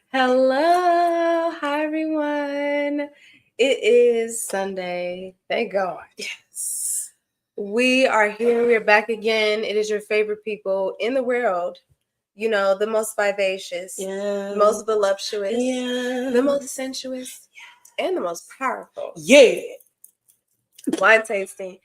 Hello, hi everyone. It is Sunday. Thank God. Yes. We are here. We are back again. It is your favorite people in the world. You know, the most vivacious, Yeah. the most voluptuous, Yeah. the most sensuous, and the most powerful. Yeah. Wine tasting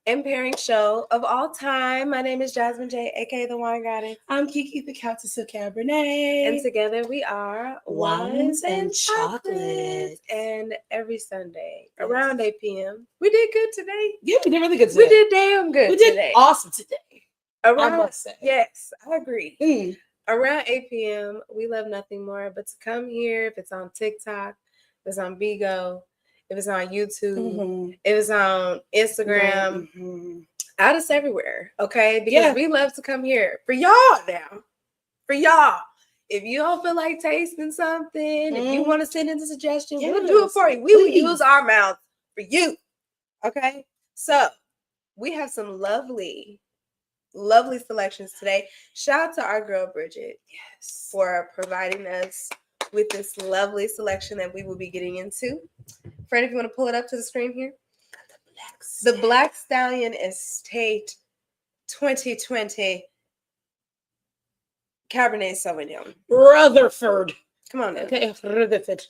and pairing show of all time. My name is Jasmine J, aka the Wine Goddess. I'm Kiki, the Countess of Cabernet. And together we are Wines and Chocolate. And every Sunday around 8 p.m. We did good today. Yeah, we did really good today. We did damn good We did today. awesome today. Around, I must say. Yes, I agree. Mm. Around 8 p.m., we love nothing more but to come here. If it's on TikTok, if it's on Bigo, if it's on YouTube, if it's on Instagram, out us everywhere, okay? Because we love to come here for y'all now. For y'all. If you don't feel like tasting something, if you want to send in a suggestion, we'll do it for you. We will use our mouth for you, okay? So we have some lovely selections today. Shout out to our girl Bridget, for providing us with this lovely selection that we will be getting into. Friend, if you want to pull it up to the screen here. The Black Stallion Estate 2020 Cabernet Sauvignon. Rutherford. Come on now. Okay, Rutherford.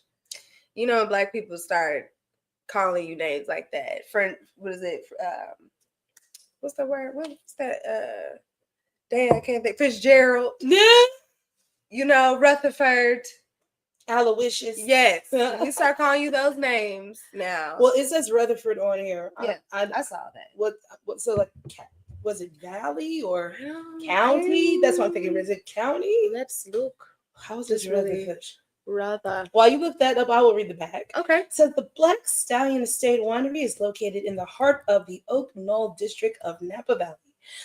You know, black people start calling you names like that. Friend, what is it? What's the word? What's that? Damn, I can't think. Fitzgerald. Yeah. You know, Rutherford. Aloysius. Yes. We start calling you those names now. Well, it says Rutherford on here. Yeah, I saw that. What so like, was it Valley or County? That's what I'm thinking. Is it County? Let's look. How is this Rutherford? Rather. While you look that up, I will read the back. Okay. It says the Black Stallion Estate Winery is located in the heart of the Oak Knoll district of Napa Valley.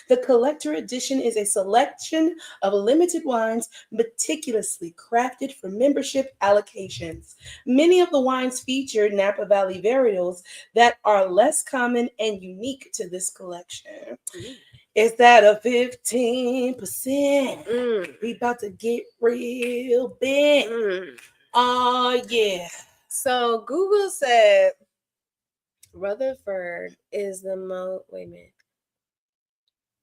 The collector edition is a selection of limited wines meticulously crafted for membership allocations. Many of the wines feature Napa Valley varietals that are less common and unique to this collection. Is that a 15%? We about to get real big. Oh, yeah. So Google said Rutherford is the most, wait a minute.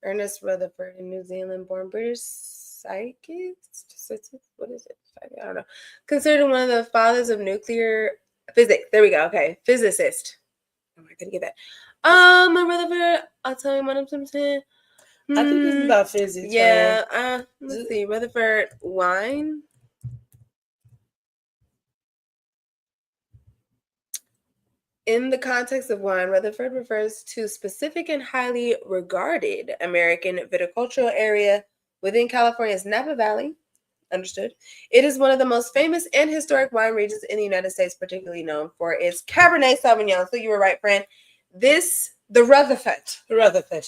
Ernest Rutherford, a New Zealand-born British psychist. What is it? I don't know. Considered one of the fathers of nuclear physics. There we go. Okay, physicist. Oh, I couldn't get that. Rutherford. I'll tell you what I'm saying. I think this is about physics. Yeah. Let's see. Rutherford wine. In the context of wine, Rutherford refers to specific and highly regarded American viticultural area within California's Napa Valley. Understood. It is one of the most famous and historic wine regions in the United States, particularly known for its Cabernet Sauvignon. So you were right, friend. The Rutherford.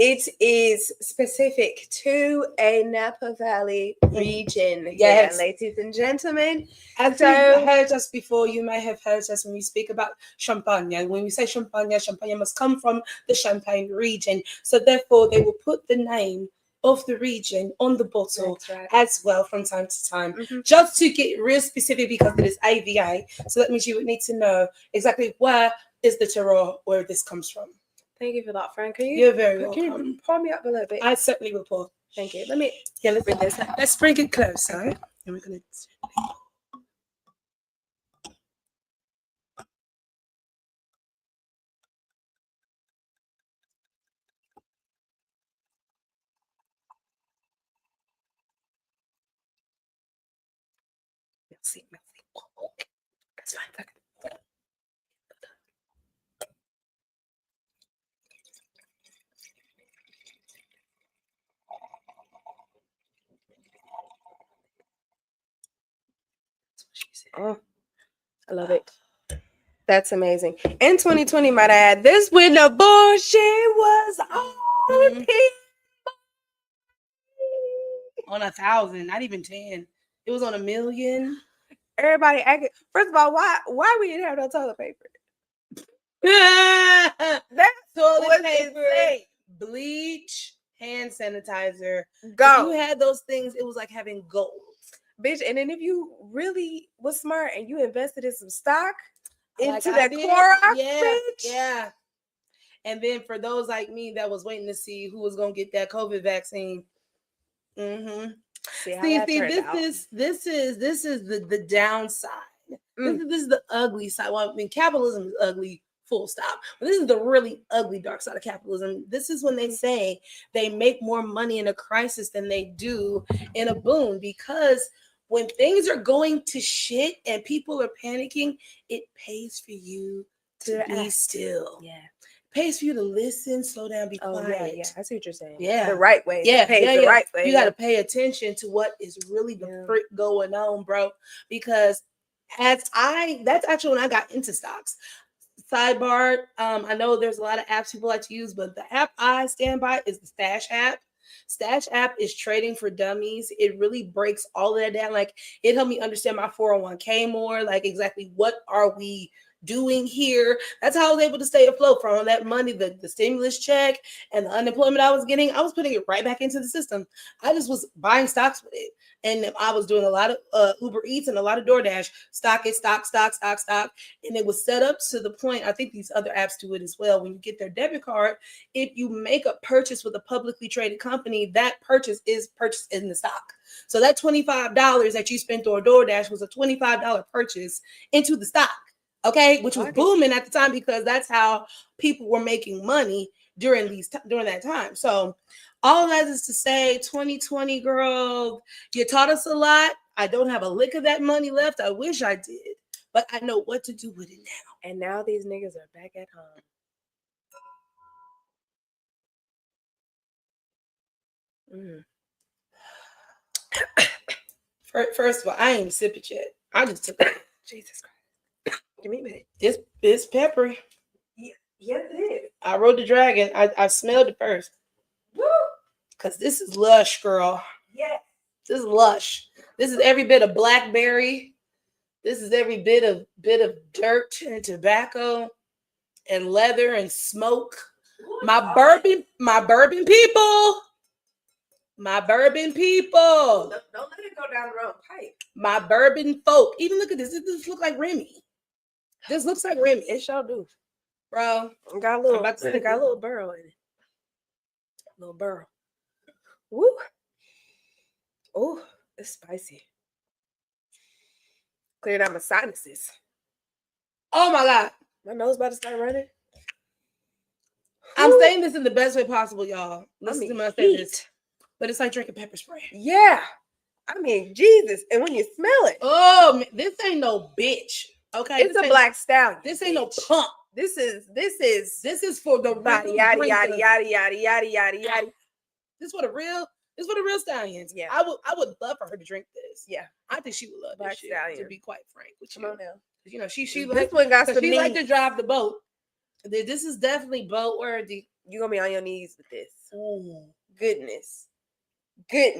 It is specific to a Napa Valley region. Yes. Yeah, ladies and gentlemen. As you've heard us before, you may have heard us when we speak about Champagne. When we say Champagne must come from the Champagne region. So therefore, they will put the name of the region on the bottle as well from time to time, just to get real specific because it is AVA. So that means you would need to know exactly where is the terroir where this comes from. Thank you for that, Frank. You're very welcome. Can you pour me up a little bit? I certainly will pour. Thank you. Let's bring this. Let's bring it closer. And we're gonna. Merci. That's fine. Oh, I love it. That's amazing. In 2020, might I add, this when the bullshit was on on 1,000, not even 10. It was on 1,000,000. Everybody acting. First of all, why we didn't have no toilet paper? That's toilet paper, insane. bleach, hand sanitizer. Go. If you had those things, it was like having gold. Bitch, and then if you really was smart and you invested in some stock Like into I that did. Clorox, Yeah, bitch. yeah. And then for those like me that was waiting to see who was gonna get that COVID vaccine. Mm-hmm. See, this is the downside. This is the ugly side. Well, I mean, capitalism is ugly, full stop. But this is the really ugly dark side of capitalism. This is when they say they make more money in a crisis than they do in a boom, because when things are going to shit and people are panicking, it pays for you to be still. Yeah. Pays for you to listen, slow down, be quiet. Yeah. I see what you're saying. Yeah. The right way. Yeah. The right way. You got to pay attention to what is really the frick going on, bro. Because that's actually when I got into stocks. Sidebar, I know there's a lot of apps people like to use, but the app I stand by is the Stash app. Stash app is trading for dummies. It really breaks all of that down. Like, it helped me understand my 401k more, like exactly what are we doing here. That's how I was able to stay afloat from all that money, the stimulus check and the unemployment I was getting. I was putting it right back into the system. I just was buying stocks with it. And I was doing a lot of Uber Eats and a lot of DoorDash. Stock. And it was set up to the point, I think these other apps do it as well. When you get their debit card, if you make a purchase with a publicly traded company, that purchase is purchased in the stock. So that $25 that you spent on DoorDash was a $25 purchase into the stock. Okay, which was booming at the time because that's how people were making money during that time. So all of that is to say, 2020, girl, you taught us a lot. I don't have a lick of that money left. I wish I did, but I know what to do with it now. And now these niggas are back at home. First of all, I ain't sip it yet. I just took it. Jesus Christ. Give me a minute. It's peppery. Yeah, yes, it is. I rode the dragon. I smelled it first. Woo! Because this is lush, girl. Yeah. This is lush. This is every bit of blackberry. This is every bit of dirt and tobacco and leather and smoke. My bourbon people. My bourbon people. Don't let it go down the wrong pipe. My bourbon folk. Even look at this. This looks like Remy. This looks like Remy. It sure do. Bro. Got a little burrow in it. Little burrow. Woo. Oh, it's spicy. Cleared out my sinuses. Oh my God. My nose about to start running. I'm saying this in the best way possible, y'all. Listen to me when I say this. But it's like drinking pepper spray. Yeah. I mean, Jesus. And when you smell it. Oh, this ain't no bitch. Okay. It's a black stallion. This ain't no pump. This is for the body yada yada yada yada yada yada yada. This for the real stallions. Yeah. I would love for her to drink this. Yeah. I think she would love black this shit, stallion. To be quite frank with you. Come on now. You know, she this one got some she knees. like to drive the boat. This is definitely boat worthy. You're gonna be on your knees with this. Ooh. Goodness. Give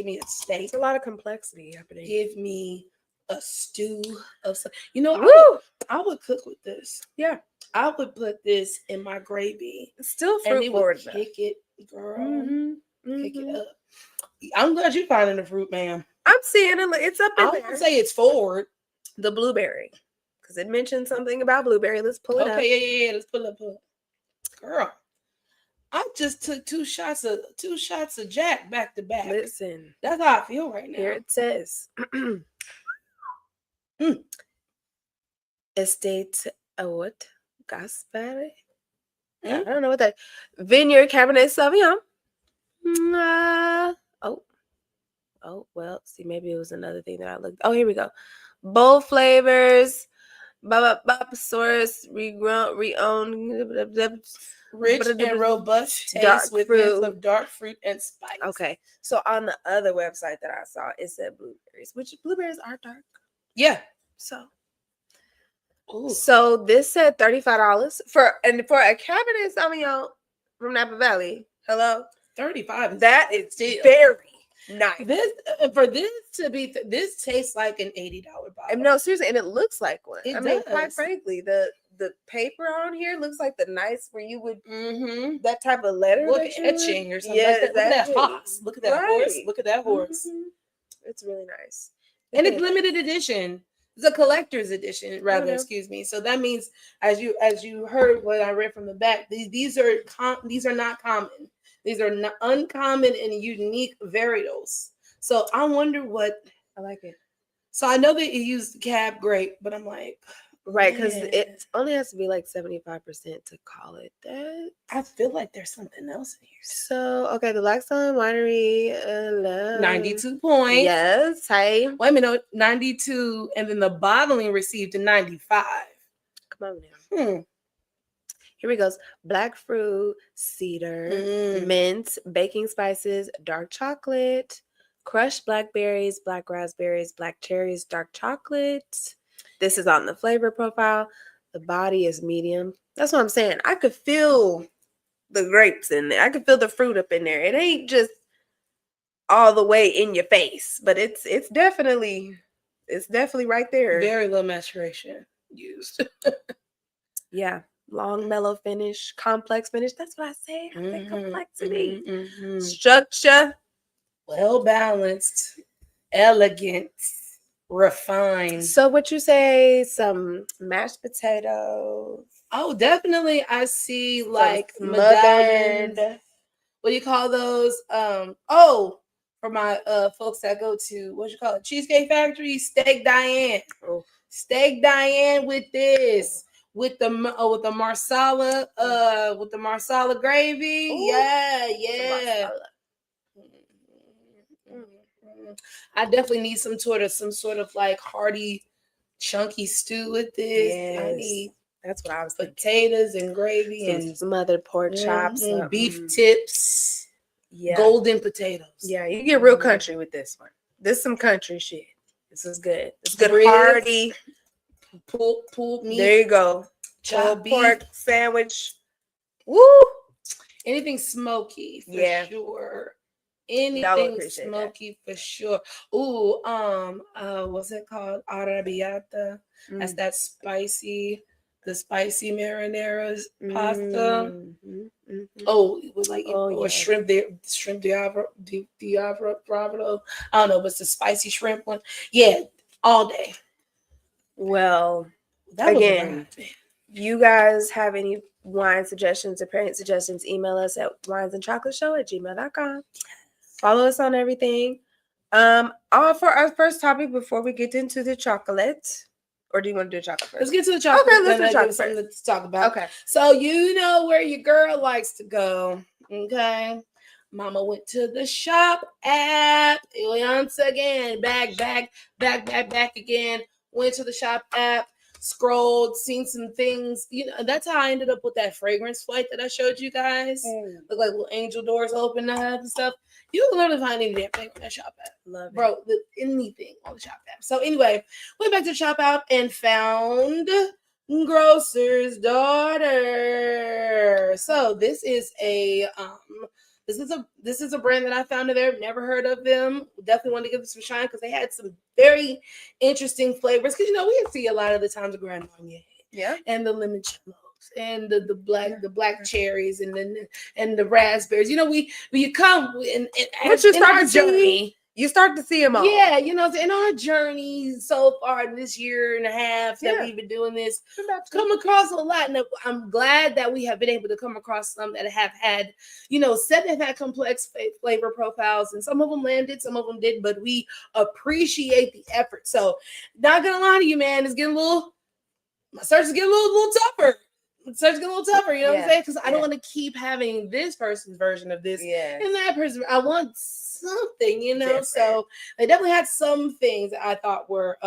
me a steak. It's a lot of complexity happening. Give me a stew of some. You know, I would cook with this. Yeah. I would put this in my gravy. It's still fruit and it forward. Would kick it, girl. Kick it up. I'm glad you're finding the fruit, ma'am. I'm seeing it. It's up in there. I would say it's forward. The blueberry. Because it mentioned something about blueberry. Let's pull it up. Okay, yeah. Let's pull it up. Girl. I just took two shots of Jack back to back. Listen. That's how I feel right now. Here it says. Estate what? Gaspare? I don't know what that. Vineyard Cabernet Sauvignon. Oh, well, see, maybe it was another thing that I looked. Oh, here we go. Bold flavors. Source, reowned. Rich and robust taste dark with fruit. hints of dark fruit and spice. Okay, so on the other website that I saw, it said blueberries, which blueberries are dark. Yeah. So, Ooh. so this said $35 for a Cabernet Sauvignon from Napa Valley. Hello, 35. That is very nice. This tastes like an $80 bottle. And no, seriously, and it looks like one. It mean, does. quite frankly, the paper on here looks like the nice where you would that type of letter. Look at etching or something. Yeah, look at that horse. Look at that horse. Look at that horse. It's really nice. And it's limited edition. It's a collector's edition, rather. Excuse me. So that means, as you heard what I read from the back, these are not common. These are not uncommon and unique varietals. So I wonder what I like it. So I know that you used Cab grape, but I'm like, right, because it only has to be like 75% to call it that. I feel like there's something else in here. So okay, the Black Stallion Winery, 92 points. Yes, hey. Wait a minute, 92, and then the bottling received a 95. Come on now. Here we go. Black fruit, cedar, mint, baking spices, dark chocolate, crushed blackberries, black raspberries, black cherries, dark chocolate. This is on the flavor profile. The body is medium. That's what I'm saying. I could feel the grapes in there. I could feel the fruit up in there. It ain't just all the way in your face, but it's definitely right there. Very low maturation used. Yeah. Long, mellow finish, complex finish. That's what I say. I think complexity. Structure. Well balanced, elegant, refined. So what you say, some mashed potatoes? Oh, definitely. I see like medallions. What do you call those? For my folks that go to, what you call it? Cheesecake Factory, Steak Diane. Oh. Steak Diane with this. With the marsala gravy. Ooh. Yeah. I definitely need some sort of like hearty, chunky stew with this. Yes. I need that's what I was thinking. Potatoes and gravy and smothered pork chops, beef tips, golden potatoes. Yeah, you get real country with this one. This is some country shit. This is good. It's good hearty. Pulled meat. There you go. Chopped pork sandwich. Woo! Anything smoky for sure. Anything smoky for sure. Ooh, what's it called? Arrabbiata. That's that spicy marinara pasta. Oh, it was like shrimp diavolo. I don't know, but it's the spicy shrimp one. Yeah, all day. Well, again, you guys have any wine suggestions or parent suggestions, email us at winesandchocolateshow@gmail.com. Follow us on everything. For our first topic, before we get into the chocolate, or do you want to do chocolate first? Let's get to the chocolate. Okay, let's do chocolate first. To talk about. Okay. So you know where your girl likes to go. Okay. Mama went to the shop app. Once again, back again. Went to the shop app. Scrolled, seen some things. You know, that's how I ended up with that fragrance flight that I showed you guys. Look like little angel doors open up and stuff. You can literally find any damn thing on that shop app. Love it. Bro, anything on the shop app. So anyway, went back to the shop app and found Grocer's Daughter. So this is a brand that I found in there. Never heard of them. Definitely want to give them some shine because they had some very interesting flavors. Because we see a lot of the times the Grand Marnier, and the lemon cellos, and the black cherries, and the raspberries. You come and in our journey. You start to see them all. Yeah, in our journey so far in this year and a half that we've been doing this, come across a lot. And I'm glad that we have been able to come across some that have had, some have had complex flavor profiles, and some of them landed, some of them did, but we appreciate the effort. So not gonna lie to you, man, my search is getting a little tougher. it starts getting a little tougher, you know what I'm Yeah, saying? Because I don't yeah. want to keep having this person's version of this Yeah. and that person. I want something, you know. Different. So they definitely had some things that I thought were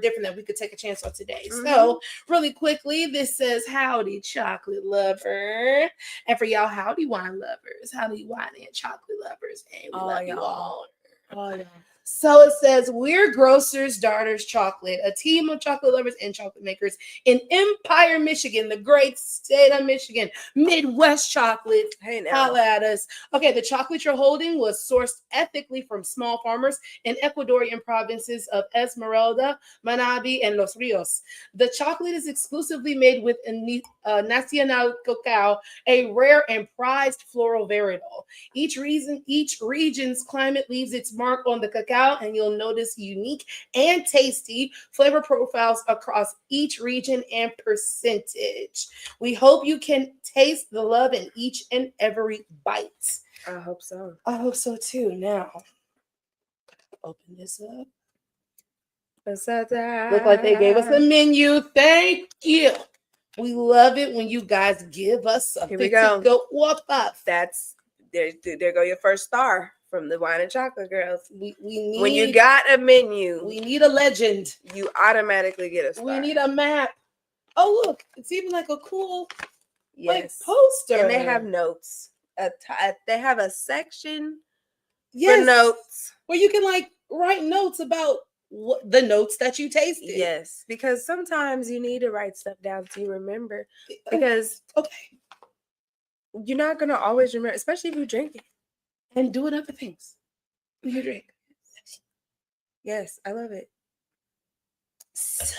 different that we could take a chance on today. So really quickly, this says howdy chocolate lover, and for y'all howdy wine lovers, howdy wine and chocolate lovers, and we love you all. Oh, yeah. So it says, we're Grocer's Daughters Chocolate, a team of chocolate lovers and chocolate makers in Empire, Michigan, the great state of Michigan. Midwest chocolate. Hey, now. Holla at us. Okay, the chocolate you're holding was sourced ethically from small farmers in Ecuadorian provinces of Esmeralda, Manabí, and Los Rios. The chocolate is exclusively made with Nacional Cacao, a rare and prized floral varietal. Each region's climate leaves its mark on the cacao, and you'll notice unique and tasty flavor profiles across each region and percentage. We hope you can taste the love in each and every bite. I hope so. I hope so too. Now, open this up. Look like they gave us a menu. Thank you. We love it when you guys give us something. Here we go. To go whoop up. That's there go your first star from the Wine and Chocolate Girls. We need, when you got a menu, we need a legend. You automatically get a star. We need a map. Oh, look, it's even like a cool like poster. And they have notes. They have a section for notes where you can like write notes about the notes that you tasted. Yes, because sometimes you need to write stuff down so you remember. Because you're not gonna always remember, especially if you drink it and doing other things. You drink. Yes, I love it. So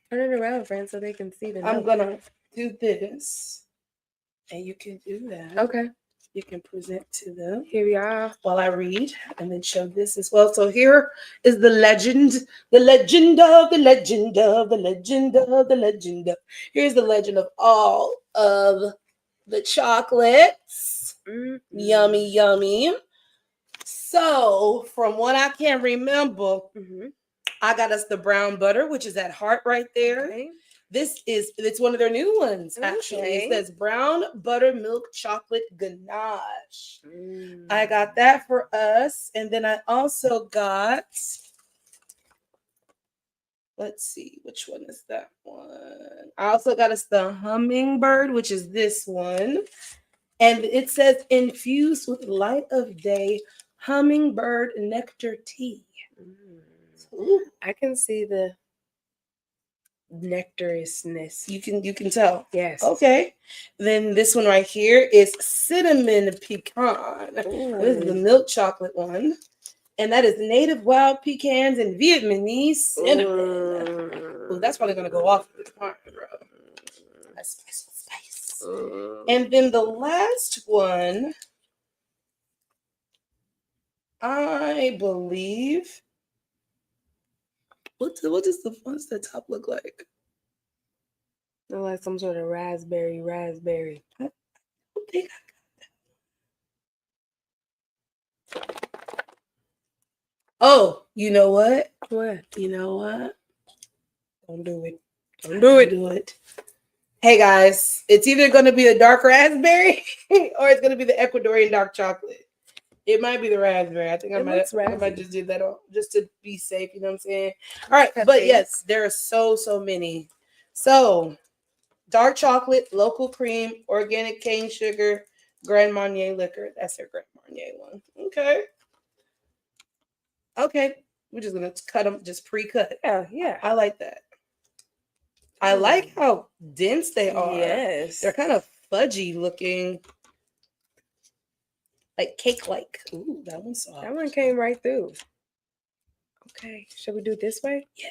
turn it around, friends, so they can see the notes. I'm gonna do this, and you can do that. Okay. You can present to them. Here we are. While I read, and then show this as well. So here is the legend of the legend of the legend of the legend of the legend. Here's the legend of all of the chocolates. Yummy, yummy. So from what I can remember, I got us the brown butter, which is that heart right there. Okay. It's one of their new ones, actually. Okay. It says brown buttermilk chocolate ganache. I got that for us. And then I also got, let's see, which one is that one? I also got us the hummingbird, which is this one. And it says infused with light of day hummingbird nectar tea. Ooh. I can see the nectarousness. You can tell. Yes. Okay. Then this one right here is cinnamon pecan. Ooh. This is the milk chocolate one. And that is native wild pecans and Vietnamese cinnamon. Ooh, that's probably gonna go off the part, bro. That's spice. And then the last one, I believe. What's the top look like? Look like some sort of raspberry. I don't think I got that. Oh, you know what? What? You know what? Don't do it. Don't do it. Hey guys, it's either going to be the dark raspberry or it's going to be the Ecuadorian dark chocolate. It might be the raspberry. I think I might just do that just to be safe. You know what I'm saying? All right. But yes, there are so many. So dark chocolate, local cream, organic cane sugar, Grand Marnier liquor. That's their Grand Marnier one. Okay. We're just going to cut them, just pre-cut. Yeah. I like that. I like how dense they are. Yes. They're kind of fudgy looking. Like cake-like. Ooh, that one's soft. That one came right through. Okay. Should we do it this way? Yeah.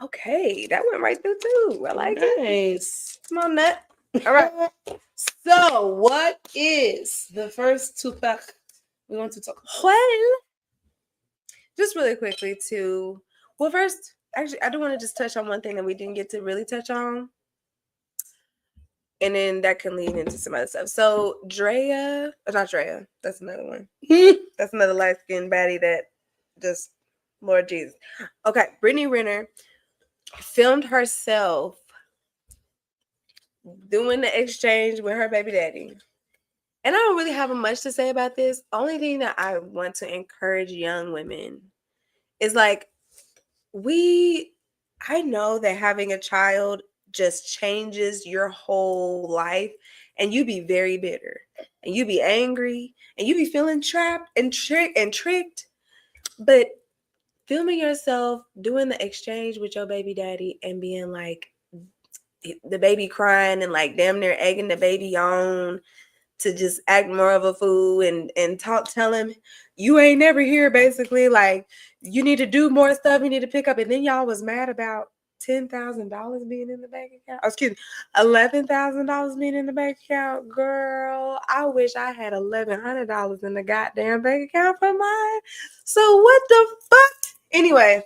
Okay. That went right through too. I like it. Nice. Come on, Nut. All right. So, what is the first two-pack we want to talk about? Well, just really quickly first, actually, I do want to just touch on one thing that we didn't get to really touch on. And then that can lead into some other stuff. So not Drea, that's another one. That's another light-skinned baddie that just, Lord Jesus. Okay, Brittany Renner filmed herself doing the exchange with her baby daddy. And I don't really have much to say about this. Only thing that I want to encourage young women is like, I know that having a child just changes your whole life, and you be very bitter, and you be angry, and you be feeling trapped and tricked. But filming yourself doing the exchange with your baby daddy and being like, the baby crying and like damn near egging the baby on to just act more of a fool and tell him you ain't never here, basically, like you need to do more stuff, you need to pick up, and then y'all was mad about $10,000 being in the bank account. Oh, excuse me, $11,000 being in the bank account. Girl, I wish I had $1,100 in the goddamn bank account for mine. So what the fuck? Anyway,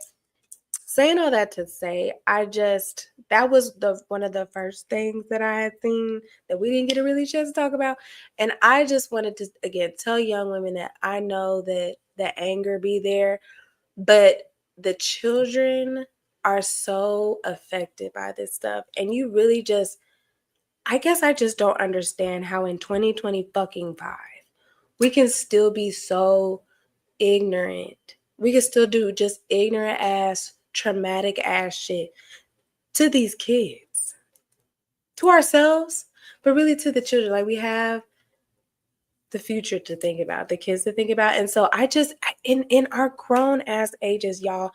saying all that to say, that was one of the first things that I had seen that we didn't get a really chance to talk about. And I just wanted to, again, tell young women that I know that the anger be there, but the children are so affected by this stuff. And you really just, I guess I just don't understand how in 2020 fucking 5, we can still be so ignorant. We can still do just ignorant ass, traumatic ass shit to these kids, to ourselves, but really to the children. Like, we have the future to think about, the kids to think about. And so in our grown ass ages, y'all,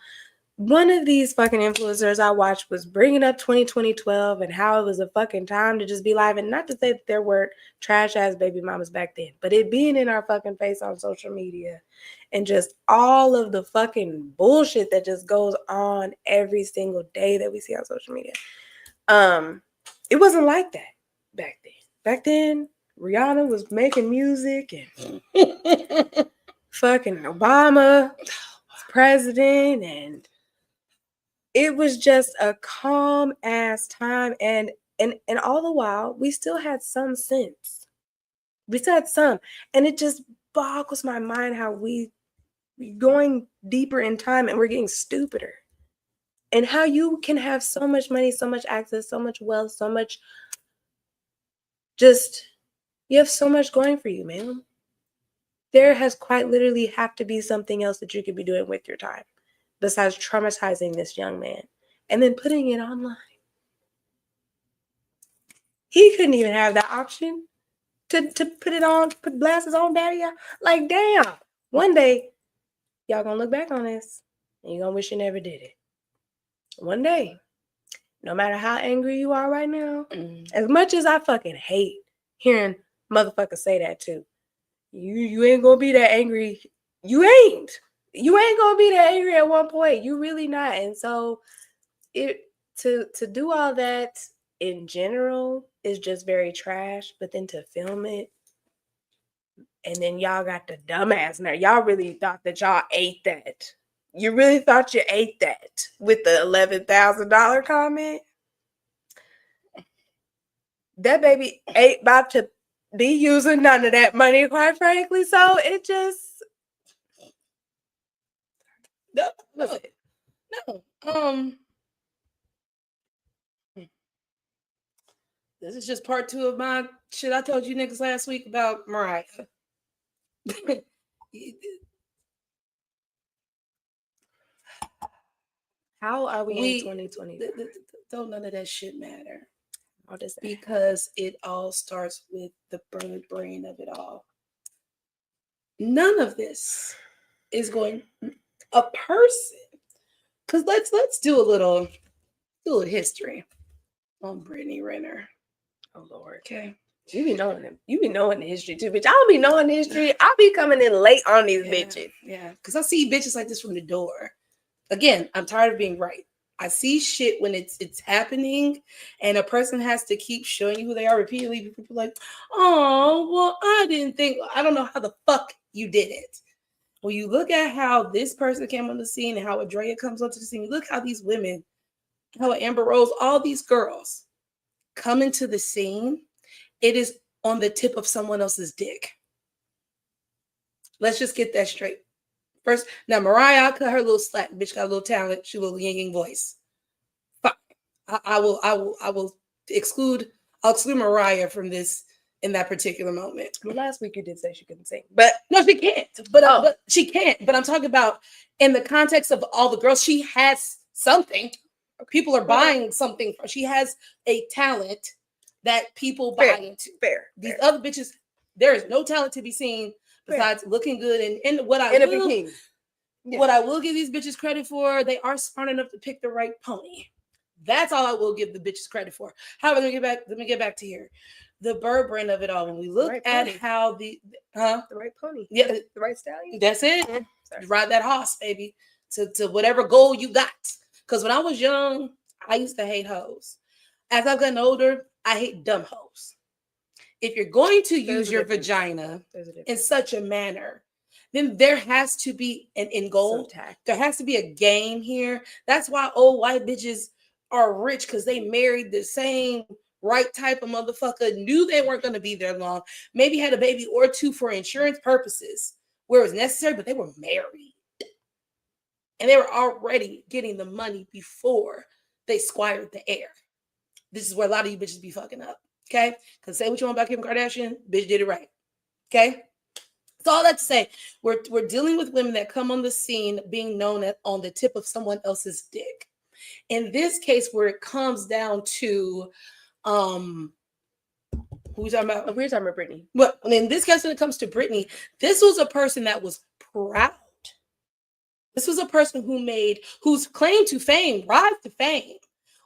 one of these fucking influencers I watched was bringing up 2012 and how it was a fucking time to just be live. And not to say that there weren't trash ass baby mamas back then, but it being in our fucking face on social media and just all of the fucking bullshit that just goes on every single day that we see on social media. It wasn't like that back then. Back then, Rihanna was making music and fucking Obama was president, and it was just a calm ass time, and all the while we still had some sense. We still had some, and it just boggles my mind how we going deeper in time and we're getting stupider. And how you can have so much money, so much access, so much wealth, so much, just, you have so much going for you, man. There has quite literally have to be something else that you could be doing with your time besides traumatizing this young man and then putting it online. He couldn't even have that option to put it on, put blasters on daddy. Like, damn. One day, y'all gonna look back on this and you're gonna wish you never did it. One day. No matter how angry you are right now, as much as I fucking hate hearing motherfuckers say that too, you ain't gonna be that angry. You ain't gonna be that angry at one point. You really not. And so to do all that in general is just very trash. But then to film it, and then y'all got the dumbass nerve. Y'all really thought that y'all ate that. You really thought you ate that with the $11,000 comment? That baby ain't about to be using none of that money, quite frankly. So it just No. This is just part 2 of my shit I told you niggas last week about Mariah. How are we in 2020? Don't none of that shit matter. What does that because it all starts with the bird brain of it all. None of this is going a person. Because let's do a little history on Brittany Renner. Oh Lord. Okay. You be knowing them. You be knowing the history too, bitch. I don't be knowing the history. I'll be coming in late on these bitches. Yeah. Because I see bitches like this from the door. Again, I'm tired of being right. I see shit when it's happening, and a person has to keep showing you who they are repeatedly. People are like, oh, well, I didn't think. I don't know how the fuck you did it. When you look at how this person came on the scene and how Andrea comes onto the scene, you look how these women, how Amber Rose, all these girls come into the scene. It is on the tip of someone else's dick. Let's just get that straight. First, now Mariah, I cut her a little slack. Bitch got a little talent. She a little yinging voice. Fine. I will exclude Mariah from this in that particular moment. Well, last week you did say she couldn't sing, but no, she can't. But she can't. But I'm talking about in the context of all the girls, she has something. People are buying something. She has a talent that people buy into. These other bitches, there is no talent to be seen besides looking good and what I will. Yeah. What I will give these bitches credit for, they are smart enough to pick the right pony. That's all I will give the bitches credit for. However, let me get back to here. The bird brain of it all. When we look at how the right pony. Yeah. The right stallion. That's it. Ride that horse, baby. To whatever goal you got. Because when I was young, I used to hate hoes. As I've gotten older, I hate dumb hoes. If you're going to use your vagina in such a manner, then there has to be an end goal. There has to be a game here. That's why old white bitches are rich, because they married the same right type of motherfucker, knew they weren't going to be there long, maybe had a baby or two for insurance purposes where it was necessary, but they were married. And they were already getting the money before they squired the air. This is where a lot of you bitches be fucking up. Okay? Because say what you want about Kim Kardashian, bitch did it right. Okay? So all that to say, we're dealing with women that come on the scene being known on the tip of someone else's dick. In this case, where it comes down to, who we talking about? We're talking about Britney. Well, in this case, when it comes to Britney, this was a person that was proud. This was a person whose claim to fame, rise to fame,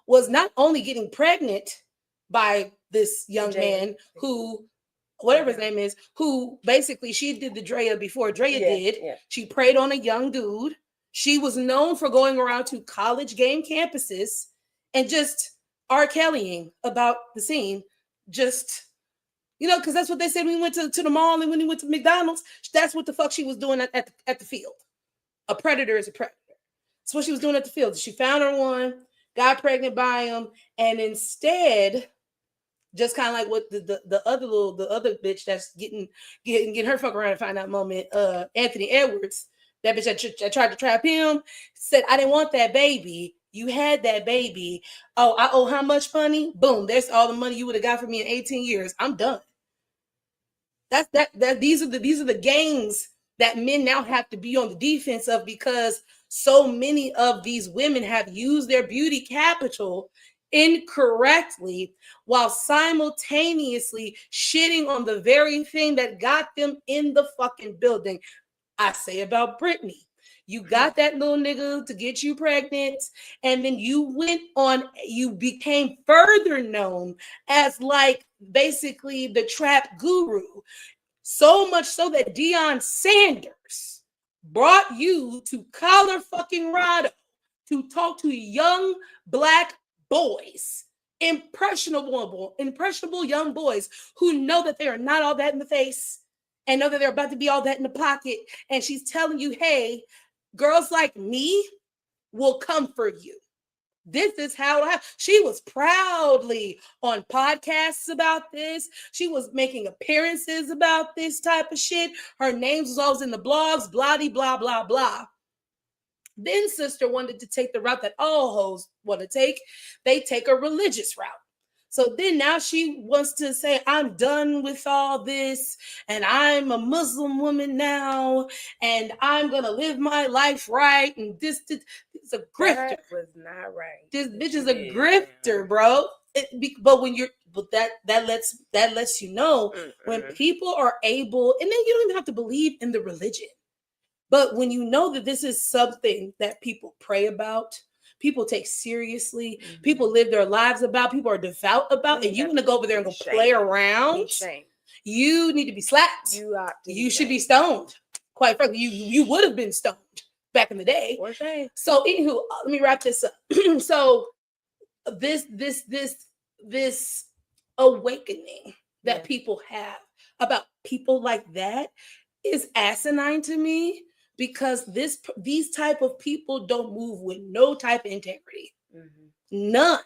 was not only getting pregnant by this young man who, whatever his name is, who basically she did the Drea before Drea did. Yeah. She preyed on a young dude. She was known for going around to college game campuses and just R. Kellying about the scene. Just, because that's what they said when we went to the mall and when we went to McDonald's. That's what the fuck she was doing at the field. A predator is a predator. That's what she was doing at the field. She found her one, got pregnant by him, and instead, just kind of like what the other bitch that's getting her fuck around and find out moment, Anthony Edwards, that bitch that tried to trap him, said, I didn't want that baby. You had that baby. Oh, I owe how much money? Boom, there's all the money you would have got from me in 18 years. I'm done. These are the games that men now have to be on the defense of, because so many of these women have used their beauty capital incorrectly while simultaneously shitting on the very thing that got them in the fucking building. I say about Britney. You got that little nigga to get you pregnant, and then you became further known as like basically the trap guru. So much so that Deion Sanders brought you to Colorado to talk to young Black boys, impressionable young boys who know that they are not all that in the face and know that they're about to be all that in the pocket. And she's telling you, hey, girls like me will come for you. This is how it happened. She was proudly on podcasts about this. She was making appearances about this type of shit. Her name was always in the blogs, blah, blah, blah, blah. Then sister wanted to take the route that all hoes want to take. They take a religious route. So then now she wants to say, I'm done with all this, and I'm a Muslim woman now, and I'm going to live my life right. And this is a grifter. That was not right. This bitch is a grifter, bro. But that lets you know when people are able, and then you don't even have to believe in the religion. But when you know that this is something that people pray about, people take seriously, people live their lives about, people are devout about, and you want to go over there and go play around, you need to be slapped. You should be stoned. Quite frankly, you would have been stoned back in the day. So anywho, let me wrap this up. So this awakening that people have about people like that is asinine to me, because these type of people don't move with no type of integrity. None.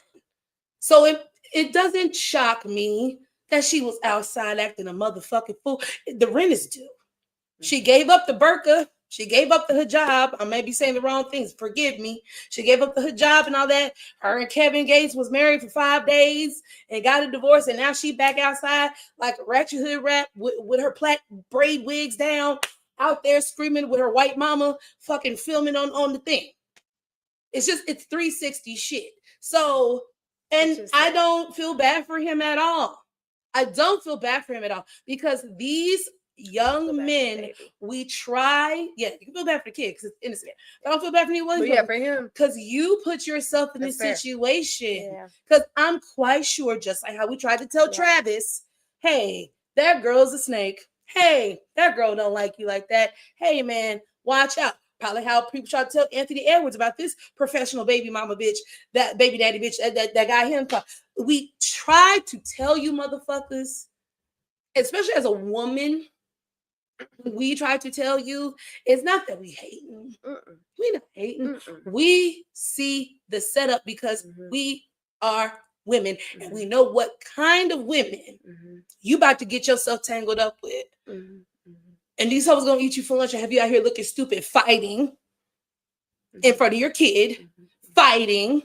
So it doesn't shock me that she was outside acting a motherfucking fool. The rent is due. She gave up the burqa She gave up the hijab. I may be saying the wrong things. Forgive me. She gave up the hijab and all that. Her and Kevin Gates was married for 5 days and got a divorce. And now she back outside like a ratchet hood rat with her braid wigs down, out there screaming with her white mama, fucking filming on the thing. It's 360 shit. So, and I don't feel bad for him at all. I don't feel bad for him at all because these young men, we try. Yeah, you can feel bad for the kid because it's innocent. I don't feel bad for anyone. Yeah, for him, because you put yourself in this situation. Because I'm quite sure, just like how we tried to tell Travis, hey, that girl's a snake. Hey, that girl don't like you like that. Hey, man, watch out. Probably how people try to tell Anthony Edwards about this professional baby mama bitch, that baby daddy bitch, that got him. We try to tell you motherfuckers, especially as a woman, we try to tell you, it's not that we hating. We not hating. We see the setup because we are women and we know what kind of women you about to get yourself tangled up with. And these hoes gonna eat you for lunch and have you out here looking stupid, fighting in front of your kid, fighting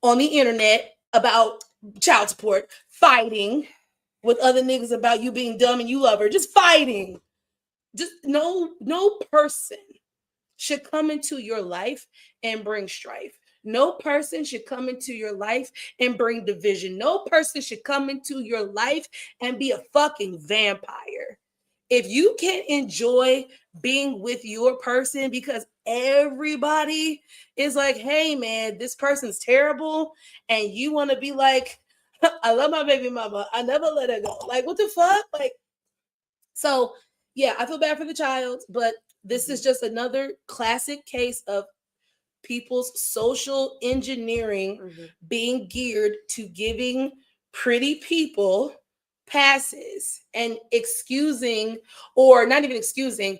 on the internet about child support, fighting with other niggas about you being dumb and you love her, just fighting. Just no person should come into your life and bring strife. No person should come into your life and bring division. No person should come into your life and be a fucking vampire. If you can't enjoy being with your person because everybody is like, hey, man, this person's terrible. And you want to be like, I love my baby mama. I never let her go. Like, what the fuck? Like, so, yeah, I feel bad for the child. But this is just another classic case of people's social engineering being geared to giving pretty people passes and excusing, or not even excusing,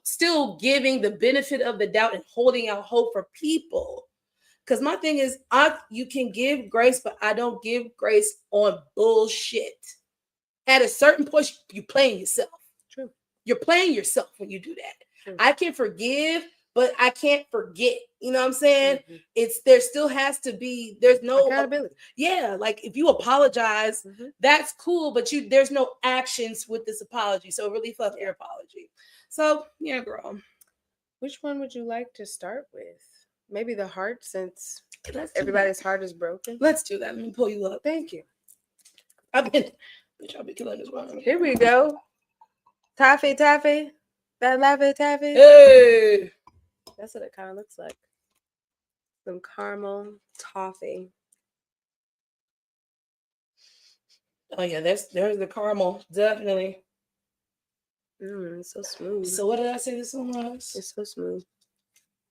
still giving the benefit of the doubt and holding out hope for people. Because my thing is, you can give grace, but I don't give grace on bullshit. At a certain point, you're playing yourself. True. You're playing yourself when you do that. True. I can forgive, but I can't forget. You know what I'm saying? There still has to be, there's no accountability. Yeah, like if you apologize, that's cool, but there's no actions with this apology. So really fuck your apology. So yeah, girl. Which one would you like to start with? Maybe the heart, since everybody's heart is broken. Let's do that. Let me pull you up. Thank you. I'll be killing this one. Here we go. Taffy. That Laffy Taffy. Hey. That's what it kind of looks like. Some caramel toffee. Oh yeah, there's the caramel, definitely. It's so smooth. So what did I say this one was? It's so smooth.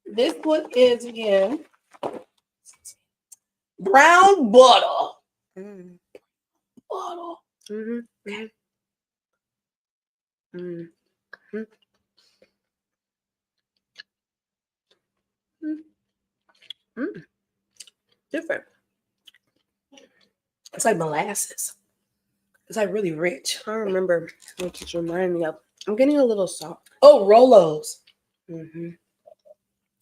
This one is again brown butter. Butter. Different. It's like molasses. It's like really rich. I remember what it's reminding me of. I'm getting a little salt. Oh, Rolos. I'm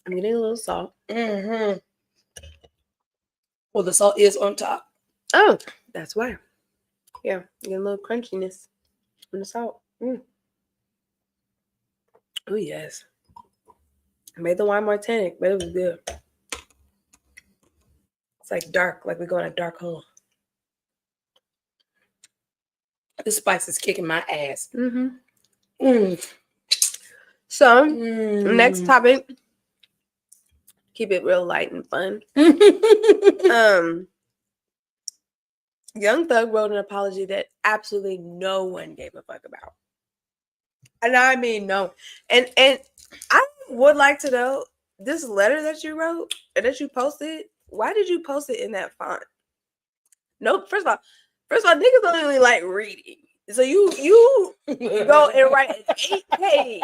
getting a little salt. Well, the salt is on top. Oh, that's why. Yeah, you get a little crunchiness from the salt. Oh, yes. I made the wine more tannic, but it was good. It's like dark, like we go in a dark hole. The spice is kicking my ass. So, next topic. Keep it real light and fun. Young Thug wrote an apology that absolutely no one gave a fuck about. And I mean no. And I would like to know, this letter that you wrote and that you posted, why did you post it in that font? No, first of all, niggas don't really like reading. So you go and write an 8-page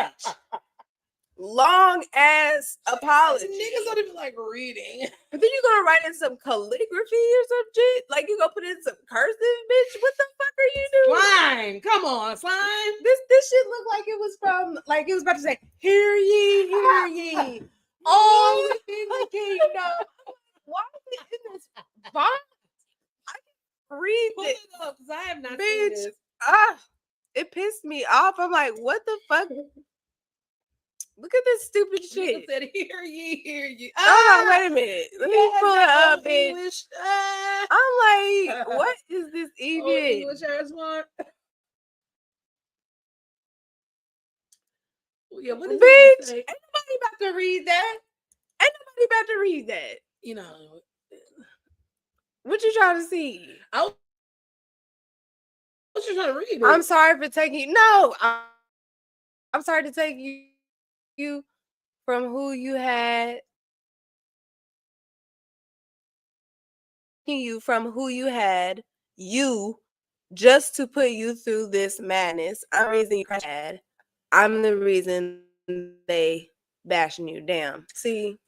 long ass apology. Niggas don't even like reading. But then you gonna write in some calligraphy or some shit? Like you gonna put in some cursive, bitch? What the fuck are you doing? Slime, come on, slime. This shit looked like it was from, like it was about to say, "Hear ye, hear ye, all within the kingdom." Why is it in this font? I can read Pull it. it up, because I have not Bitch, seen this. It pissed me off. I'm like, what the fuck? Look at this stupid shit. Said, hear ye, hear ye. Oh, wait a minute. Let me pull it up, bitch. English. I'm like, what is this Old even? English ass one. Yeah, what is bitch? Ain't nobody about to read that. Ain't nobody about to read that. You know. What you trying to see? What you trying to read? I'm sorry for taking. No, I'm sorry to take you from who you had. You from who you had. You just to put you through this madness. I'm the reason you crashed. I'm the reason they bashing you down. See,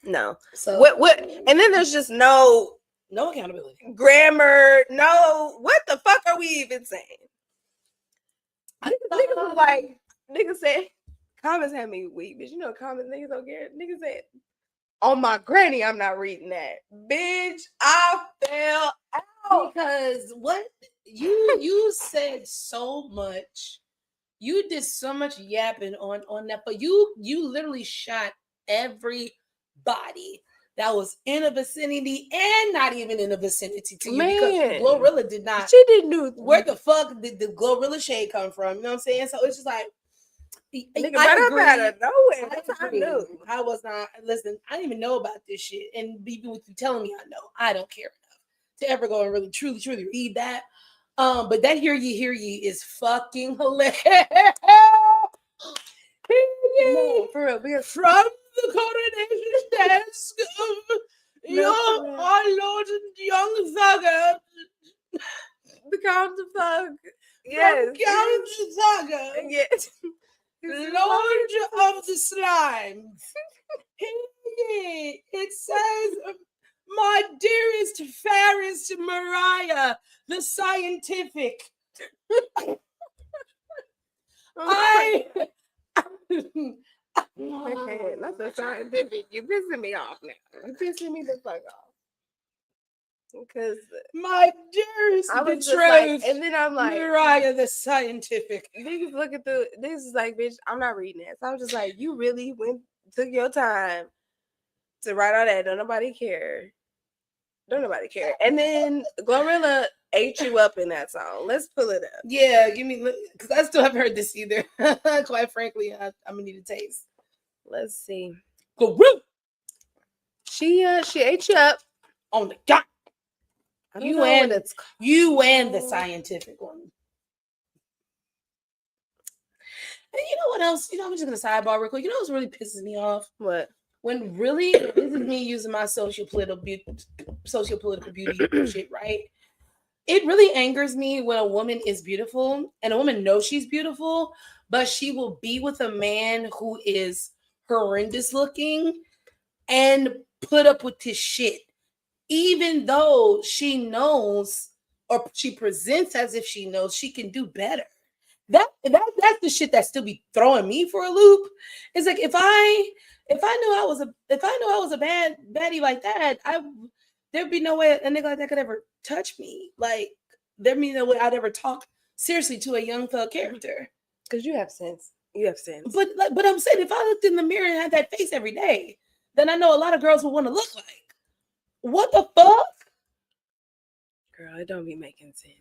no. So what? And then there's just no accountability, grammar. No, what the fuck are we even saying? Niggas was like, niggas said, comments had me weak, but you know, comments niggas don't care. Niggas said, on my granny, I'm not reading that. Bitch, I fell out. Because what you said so much. You did so much yapping on that, but you literally shot everybody that was in a vicinity and not even in a vicinity to you. Because Glorilla did not. She didn't know where the fuck did the Glorilla shade come from. You know what I'm saying? So it's just like, nigga, I agree. Out of nowhere. I knew. I was not. Listen, I didn't even know about this shit, and even with you telling me, I know. I don't care enough to ever go and really, truly read that. But that hear ye is fucking hilarious. No, for real, because from the coronation desk of our Lord and young thugger, the Count of Thug. Yes, Count of Thugger. Yes, Lord of the Slime. It says, my dearest, fairest Mariah, the scientific. Okay, not the scientific. You're pissing me off now. You're pissing me the fuck off. Because my dearest, I was just like, and then I'm like, Mariah, the scientific. Niggas looking through this is like, bitch, I'm not reading that. So I was just like, you really took your time to write all that. Don't nobody care. Don't nobody care. And then Glorilla ate you up in that song. Let's pull it up. Yeah, give me, because I still haven't heard this either. Quite frankly, I'm gonna need a taste. Let's see. Glorilla. She ate you up on the dot. You and the scientific one. And you know what else? I'm just gonna sidebar real quick. You know what's really pisses me off? What? When really, this is me using my social political beauty shit, right? It really angers me when a woman is beautiful and a woman knows she's beautiful, but she will be with a man who is horrendous looking and put up with his shit, even though she knows, or she presents as if she knows she can do better. That's the shit that still be throwing me for a loop. It's like if I knew I was a bad baddie like that, there'd be no way a nigga like that could ever touch me. Like there'd be no way I'd ever talk seriously to a young thug character. Because you have sense. You have sense. But I'm saying, if I looked in the mirror and had that face every day, then I know a lot of girls would want to look like. What the fuck? Girl, it don't be making sense.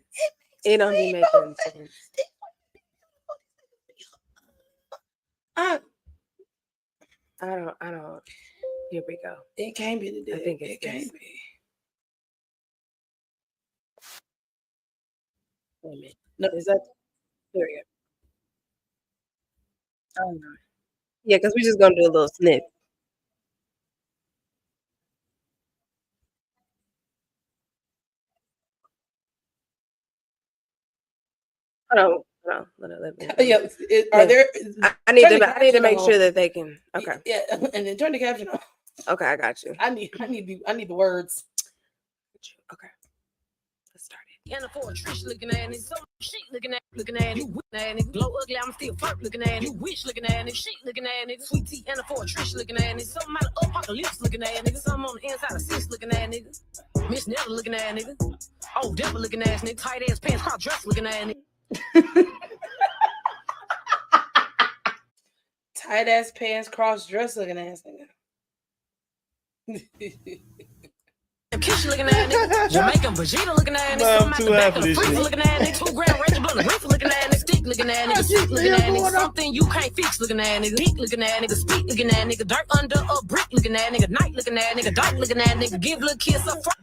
It don't be making sense. I don't. Here we go. It can't be today. I think it can't be. Wait a minute. No, is that? There we go. Oh no. Yeah, because we're just gonna do a little snip. Hold on. No, let me. Yeah, are there? I need to make sure that they can. Okay. Yeah, and then turn the caption on. Okay, I got you. I need the words. Okay. Let's start it. And for a trish looking at it, some shit looking at you looking at it, glow ugly, I'm still flirt looking at it, you wish looking at it, shit looking at it, sweet tea and for a trish looking at it, something out of apocalypse looking at it, something on the inside of sis looking at it, Miss Never looking at it, oh devil looking at it, tight ass pants, cross dress looking at it. Tight ass pants, cross dress looking ass nigga. Kish looking at it, Jamaican Vegeta looking at it, something out the back of the freezer looking at it, 2 gram Ranger Blunt, the reefer looking at it, stick looking at it, stick looking at it, something you can't fix looking at it, peak looking at it, speak looking at it, dirt under a brick looking at it, night looking at it, dark looking at it, give a little kiss up front.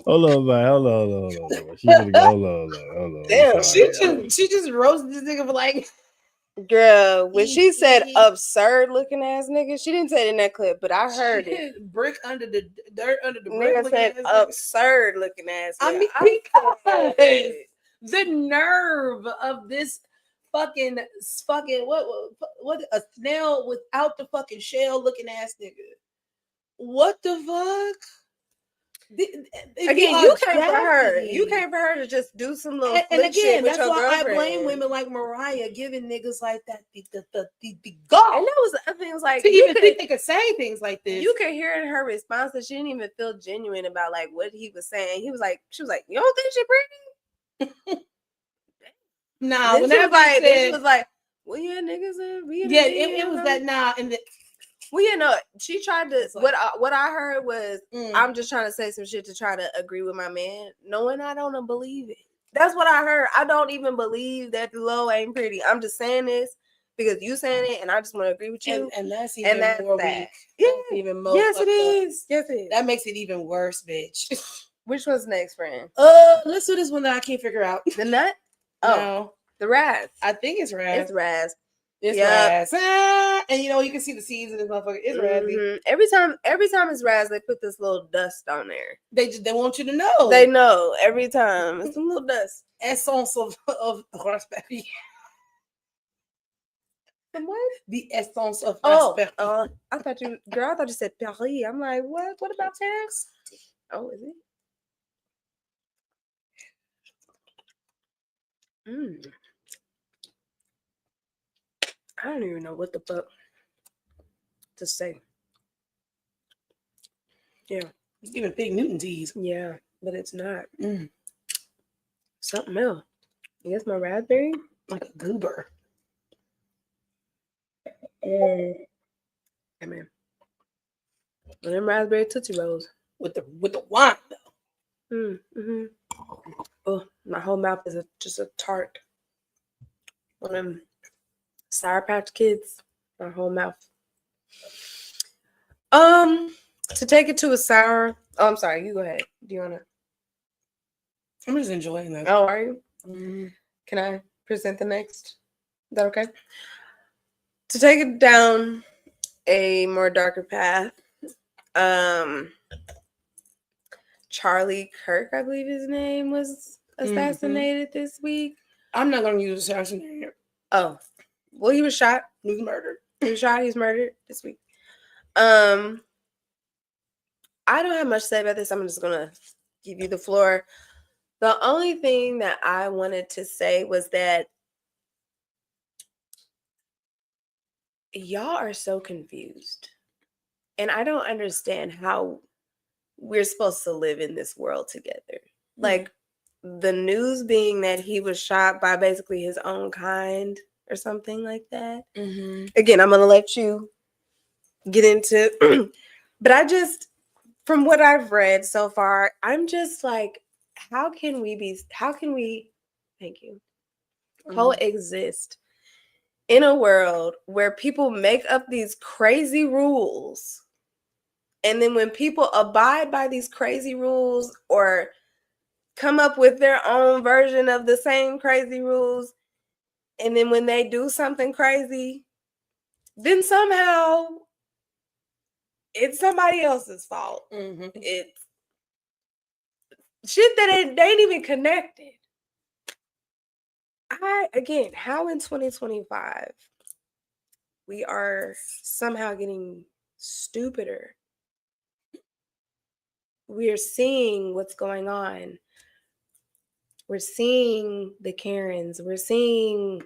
Hold on, man. Hold on. She gonna go. Hold on. Damn, she just roasted this nigga for like. Girl, when she said absurd looking ass nigga, she didn't say it in that clip, but I heard it. Brick under the dirt under the brick. Nigga said absurd looking ass nigga. I mean, because the nerve of this fucking what a snail without the fucking shell looking ass nigga. What the fuck? Again, you came for her. You came for her to just do some little and again, shit with that's your why girlfriend. I blame women like Mariah giving niggas like that the gall. And that was the other thing. Was like to even think they could say things like this. You could hear in her response that she didn't even feel genuine about like what he was saying. He was like, she was like, "You don't think she pretty?" Nah, when she was like, "Well, yeah, niggas, it was that nah." And well, you know, she tried to. What I heard was, I'm just trying to say some shit to try to agree with my man, knowing I don't believe it. That's what I heard. I don't even believe that the low ain't pretty. I'm just saying this because you saying it, and I just want to agree with you. And that's even more weak. Yeah, even more. Yes, it is. Yes, it is. That makes it even worse, bitch. Which one's next, friend? Let's do this one that I can't figure out. The nut? Oh, no. The Raz. I think it's Raz. It's Raz. It's Raz. And you know, you can see the seeds in this motherfucker. It's Razzy. Every time it's Raz, they put this little dust on there. They want you to know. They know every time. It's some little dust. Essence of raspberry. The what? The essence of raspberry. I thought you said Paris. I'm like, what? What about Paris? Oh, is it? I don't even know what the fuck to say. Yeah. It's even Big Newton teas. Yeah, but it's not. Something else. I guess my raspberry. Like a goober. Hey man. Well, them raspberry Tootsie Rolls. With the wine though. Oh, my whole mouth is just a tart. One of them Sour Patch Kids, my whole mouth. To take it to a sour. Oh, I'm sorry. You go ahead. Do you wanna? I'm just enjoying that. Oh, are you? Can I present the next? Is that okay? To take it down a more darker path, Charlie Kirk, I believe his name, was assassinated this week. I'm not gonna use assassination. Oh. Well, he was shot. He was murdered. He was shot. He's murdered this week. I don't have much to say about this. I'm just gonna give you the floor. The only thing that I wanted to say was that y'all are so confused, and I don't understand how we're supposed to live in this world together. Like the news being that he was shot by basically his own kind. Or something like that. Again, I'm gonna let you get into, but from what I've read so far, I'm just like, how can we, thank you, coexist in a world where people make up these crazy rules, and then when people abide by these crazy rules or come up with their own version of the same crazy rules, and then when they do something crazy, then somehow it's somebody else's fault. It's shit that they ain't even connected. how in 2025 we are somehow getting stupider. We're seeing what's going on. We're seeing the Karens. We're seeing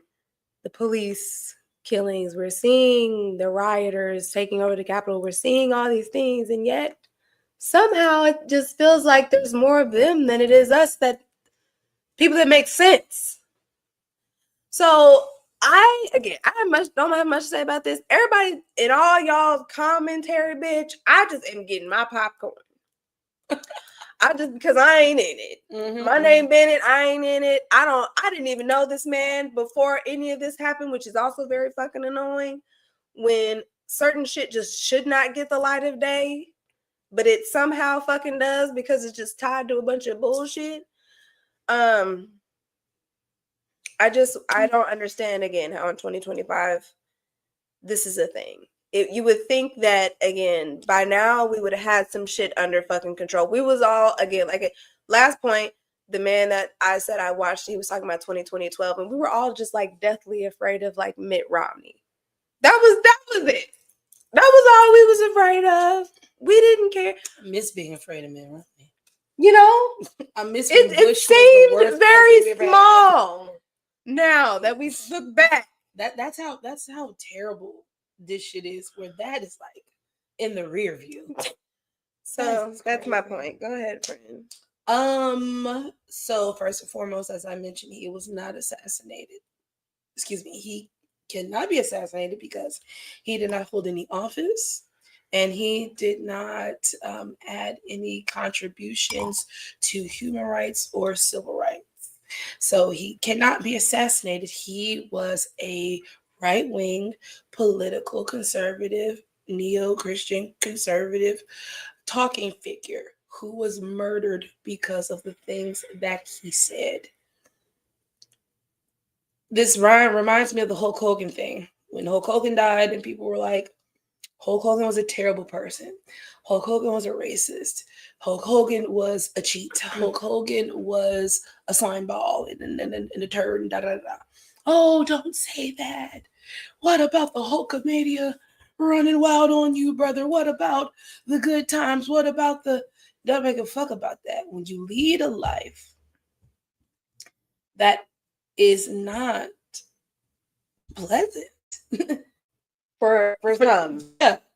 the police killings. We're seeing the rioters taking over the Capitol. We're seeing all these things. And yet, somehow, it just feels like there's more of them than it is us, that people that make sense. So, don't have much to say about this. Everybody, in all y'all commentary, bitch, I just am getting my popcorn. Because I ain't in it. My name Bennett, I ain't in it. I didn't even know this man before any of this happened, which is also very fucking annoying when certain shit just should not get the light of day, but it somehow fucking does because it's just tied to a bunch of bullshit. I don't understand again how in 2025 this is a thing. You would think that, again, by now we would have had some shit under fucking control. We was all, again, like last point, the man that I said I watched, he was talking about 2012, and we were all just like deathly afraid of like Mitt Romney. That was it. That was all we was afraid of. We didn't care. I miss being afraid of Mitt Romney. You know? I miss it seemed very small now that we look back. That's how terrible this shit is, where that is like in the rear view. So that's my point. Go ahead, friend. So first and foremost, as I mentioned, he was not assassinated. Excuse me, he cannot be assassinated because he did not hold any office and he did not add any contributions to human rights or civil rights. So he cannot be assassinated. He was a right-wing political conservative, neo-Christian conservative talking figure who was murdered because of the things that he said. This reminds me of the Hulk Hogan thing. When Hulk Hogan died and people were like, Hulk Hogan was a terrible person. Hulk Hogan was a racist. Hulk Hogan was a cheat. Hulk Hogan was a slime ball and a turd and da-da-da. Oh, don't say that. What about the Hulkamania running wild on you, brother? What about the good times? What about don't make a fuck about that. When you lead a life that is not pleasant. for some.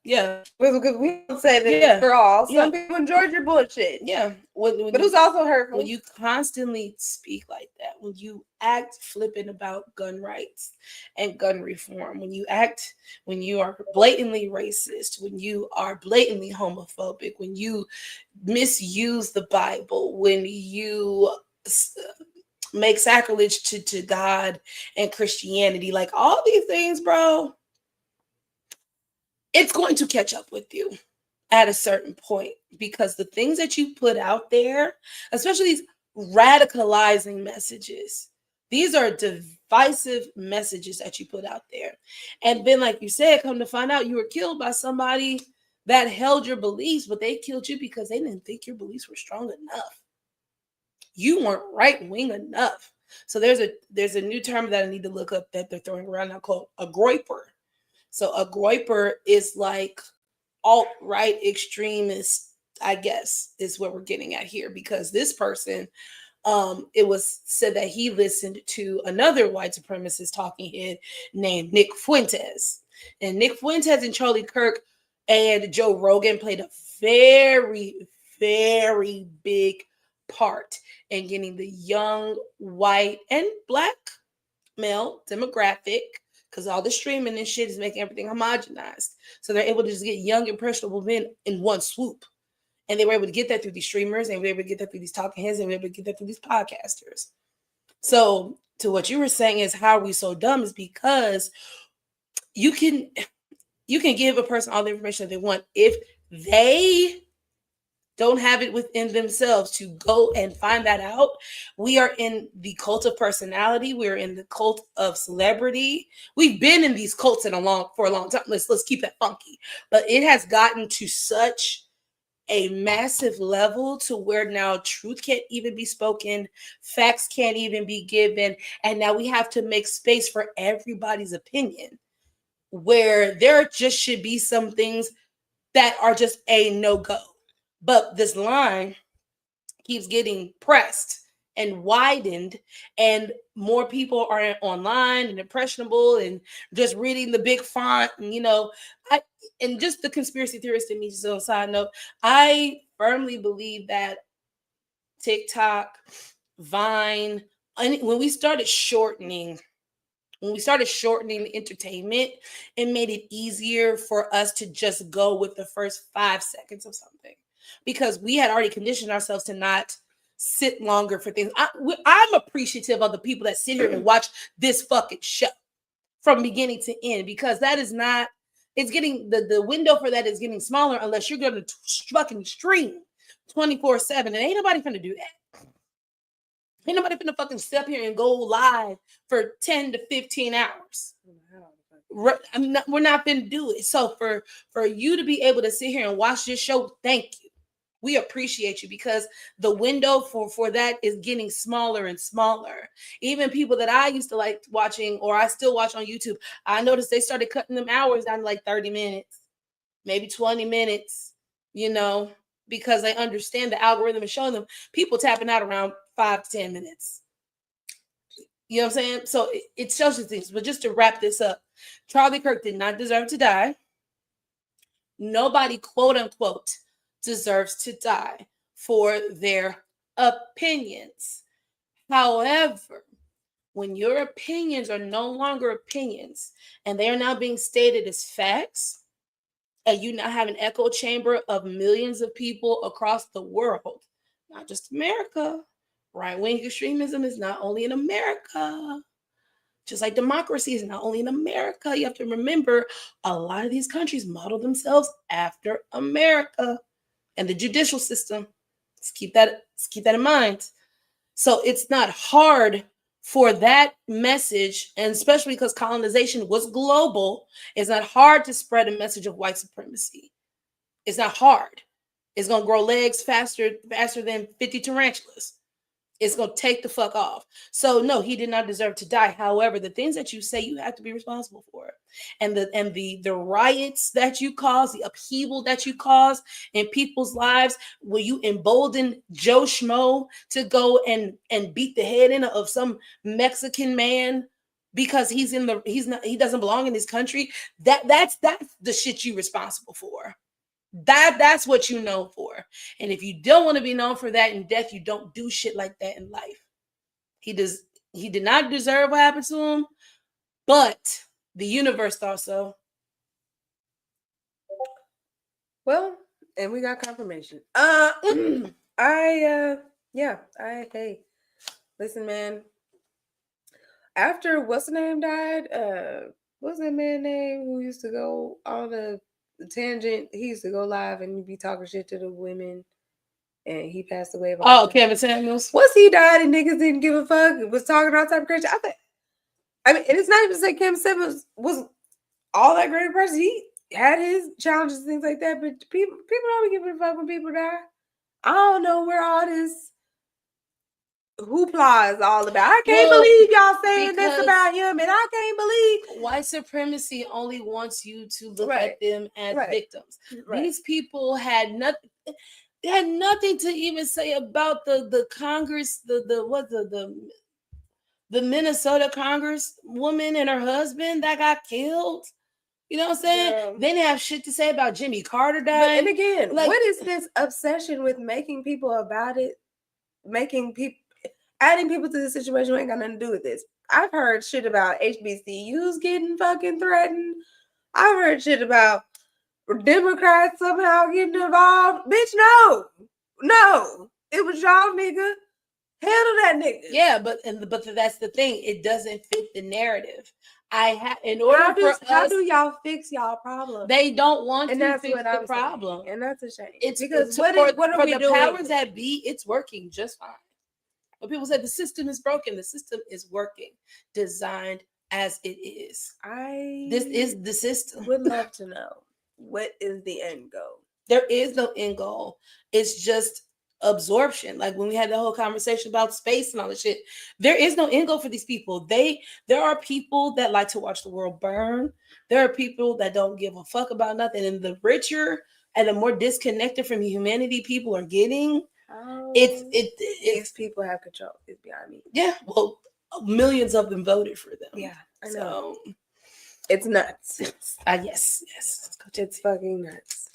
Yeah. Because we don't say that for all. Some people enjoyed your bullshit. Yeah. But it was also hurtful. When you constantly speak like that, when you act flippant about gun rights and gun reform, when you are blatantly racist, when you are blatantly homophobic, when you misuse the Bible, when you make sacrilege to God and Christianity, like all these things, bro, it's going to catch up with you at a certain point, because the things that you put out there, especially these radicalizing messages, these are divisive messages that you put out there. And then, like you said, come to find out you were killed by somebody that held your beliefs, but they killed you because they didn't think your beliefs were strong enough. You weren't right-wing enough. So there's a new term that I need to look up that they're throwing around now called a groiper. So a groiper is like alt-right extremist, I guess, is what we're getting at here, because this person, it was said that he listened to another white supremacist talking head named Nick Fuentes. And Nick Fuentes and Charlie Kirk and Joe Rogan played a very, very big part in getting the young white and black male demographic, because all the streaming and shit is making everything homogenized. So they're able to just get young, impressionable men in one swoop. And they were able to get that through these streamers, and they were able to get that through these talking heads, and they were able to get that through these podcasters. So to what you were saying is, how are we so dumb, is because you can give a person all the information that they want. If they don't have it within themselves to go and find that out. We are in the cult of personality. We're in the cult of celebrity. We've been in these cults for a long time. Let's keep that funky. But it has gotten to such a massive level to where now truth can't even be spoken, facts can't even be given, and now we have to make space for everybody's opinion, where there just should be some things that are just a no-go. But this line keeps getting pressed and widened, and more people are online and impressionable and just reading the big font. And, and just the conspiracy theorist in me, just on a side note, I firmly believe that TikTok, Vine, when we started shortening the entertainment, it made it easier for us to just go with the first 5 seconds of something, because we had already conditioned ourselves to not sit longer for things. I'm appreciative of the people that sit here and watch this fucking show from beginning to end, because that is not, it's getting, the window for that is getting smaller unless you're going to fucking stream 24/7, and ain't nobody finna do that. Ain't nobody finna fucking step here and go live for 10 to 15 hours. We're not finna do it. So for you to be able to sit here and watch this show, thank you. We appreciate you, because the window for that is getting smaller and smaller. Even people that I used to like watching, or I still watch on YouTube, I noticed they started cutting them hours down to like 30 minutes, maybe 20 minutes, because they understand the algorithm is showing them people tapping out around 5 to 10 minutes. You know what I'm saying? So it shows you things. But just to wrap this up, Charlie Kirk did not deserve to die. Nobody, quote unquote, deserves to die for their opinions. However, when your opinions are no longer opinions and they are now being stated as facts, and you now have an echo chamber of millions of people across the world, not just America. Right-wing extremism is not only in America. Just like democracy is not only in America. You have to remember, a lot of these countries model themselves after America and the judicial system. Let's keep that in mind. So it's not hard for that message, and especially because colonization was global, it's not hard to spread a message of white supremacy. It's not hard. It's going to grow legs faster than 50 tarantulas. It's going to take the fuck off. So no, he did not deserve to die. However, the things that you say, you have to be responsible for. And the riots that you cause, the upheaval that you cause in people's lives, will you embolden Joe Schmo to go and beat the head in of some Mexican man because he doesn't belong in this country? That's the shit you responsible for. That's what you know for. And if you don't want to be known for that in death, you don't do shit like that in life. He did not deserve what happened to him, but the universe thought so. Well, and we got confirmation. Hey, listen, man. After what's the name died? What's that man name who used to go on the tangent? He used to go live and be talking shit to the women, and he passed away. Kevin Samuels. Once he died and niggas didn't give a fuck, was talking all type of crazy. I mean, and it's not even to say Kevin Samuels was all that great a person. He had his challenges and things like that, but people don't give a fuck when people die. I don't know where all this hoopla is all about. I can't believe y'all saying this about him, and I can't believe white supremacy only wants you to look at them as victims. These people had nothing. They had nothing to even say about the Congress, the Minnesota Congress woman and her husband that got killed. You know what I'm saying? Yeah. They didn't have shit to say about Jimmy Carter dying. But, and again, what is this obsession with making people about it? Adding people to the situation who ain't got nothing to do with this. I've heard shit about HBCUs getting fucking threatened. I've heard shit about Democrats somehow getting involved. Bitch, no. It was y'all, nigga. Handle that nigga. Yeah, but that's the thing. It doesn't fit the narrative. How do y'all fix y'all problem? They don't want to fix the problem, and that's a shame. It's because for the powers that be, it's working just fine. But people say the system is broken. The system is working, designed as it is. This is the system. Would love to know what is the end goal. There is no end goal. It's just absorption. Like when we had the whole conversation about space and all this shit, there is no end goal for these people. There are people that like to watch the world burn. There are people that don't give a fuck about nothing. And the richer and the more disconnected from humanity people are getting, these people have control. It's beyond me. Yeah, well, millions of them voted for them. Yeah, I know. So it's nuts. Yes. It's fucking nuts.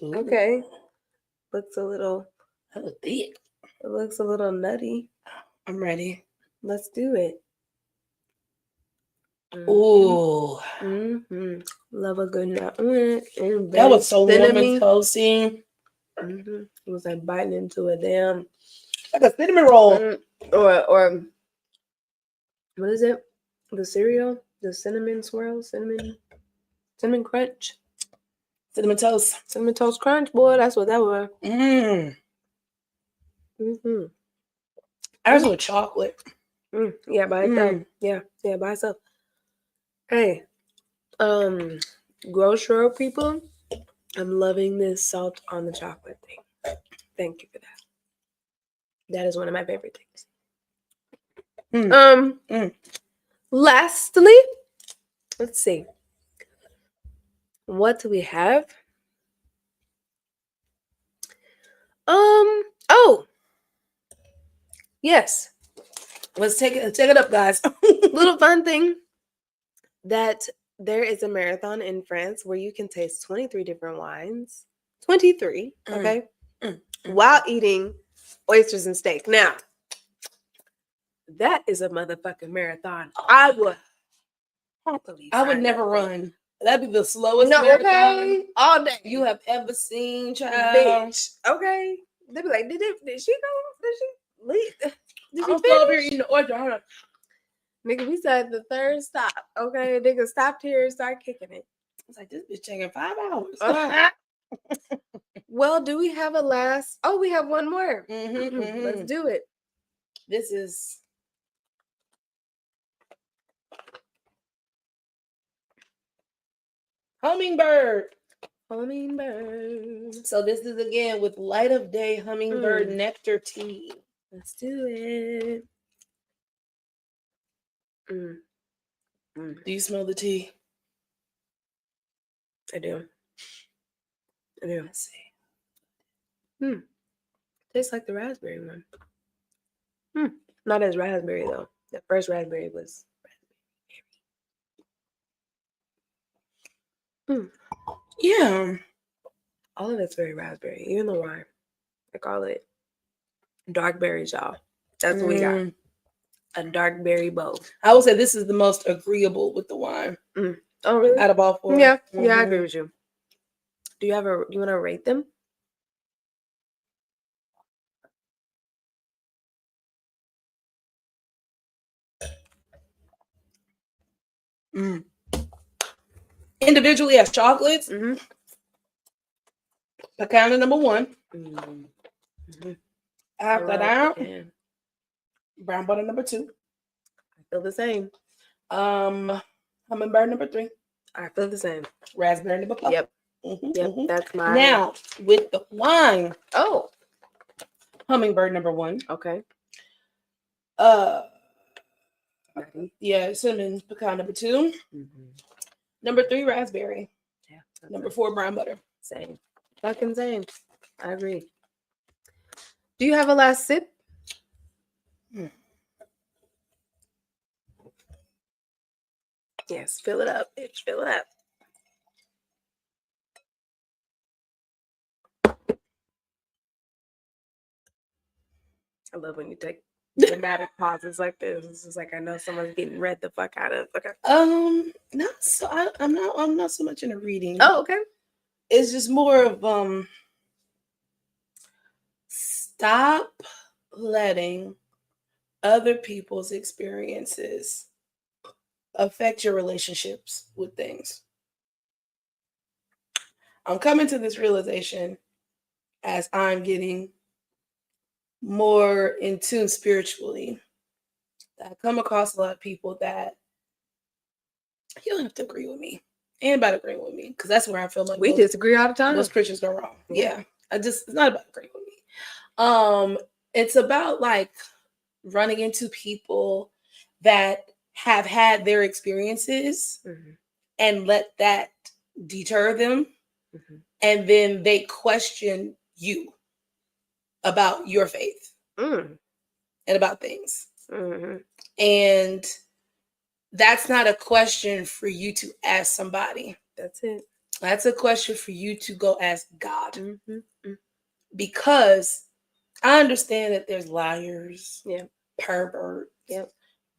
Ooh. Okay. Looks a little thick. It looks a little nutty. I'm ready. Let's do it. Ooh. Mm-hmm. Love a good nut. That was so warm and toasty. Mm-hmm. It was like biting into a damn like a cinnamon roll. Or what is it? The cereal? The cinnamon swirl? Cinnamon crunch? Cinnamon toast. Cinnamon toast crunch, boy. That's what that was. Ours with chocolate. Yeah, by itself. Yeah, by itself. Hey, Grocer people, I'm loving this salt on the chocolate thing. Thank you for that. That is one of my favorite things. Lastly, let's see. What do we have? Oh, yes. Let's take it up, guys. Little fun thing that there is a marathon in France where you can taste 23 different wines. 23, okay? While eating oysters and steak. Now, that is a motherfucking marathon. I would never run. That'd be the slowest marathon all day you have ever seen, child. Bitch. Okay. They'd be like, did she go? Did she leave? Did she I'm still over here eating the oyster. Hold on. Nigga, we said the third stop. Okay, nigga stopped here and started kicking it. It's like, this bitch taking 5 hours. Well, do we have a last? Oh, we have one more. Let's do it. This is hummingbird. So this is again with light of day hummingbird nectar tea. Let's do it. Do you smell the tea? I do. Let's see. Tastes like the raspberry one. Not as raspberry though. The first raspberry was raspberry. Yeah. All of it's very raspberry, even the wine. I call it dark berries, y'all. That's what we got. A dark berry bowl. I would say this is the most agreeable with the wine. Oh, really? Out of all 4. Yeah, I agree with you. Do you want to rate them? Individually as chocolates, pecan number 1. After that, brown butter number 2. I feel the same. Hummingbird number 3. I feel the same. Raspberry number 4. Yep. That's my. Now with the wine. Oh, hummingbird number 1. Okay. Yeah, cinnamon pecan number 2. Number 3, raspberry. Yeah. Number 4, brown butter. Same. Fucking same. I agree. Do you have a last sip? Yes, fill it up, bitch. Fill it up. I love when you take dramatic pauses like this. It's just like I know someone's getting read the fuck out of. Okay. Not so. I'm not so much into reading. Oh, okay. It's just more of stop letting other people's experiences affect your relationships with things. I'm coming to this realization as I'm getting more in tune spiritually. I come across a lot of people that you don't have to agree with me. Ain't about agreeing with me, because that's where I feel like We disagree all the time. most Christians go wrong. Yeah. It's not about agreeing with me. It's about like running into people that have had their experiences and let that deter them, and then they question you about your faith and about things. And that's not a question for you to ask somebody. That's it. That's a question for you to go ask God. Because I understand that there's liars, perverts,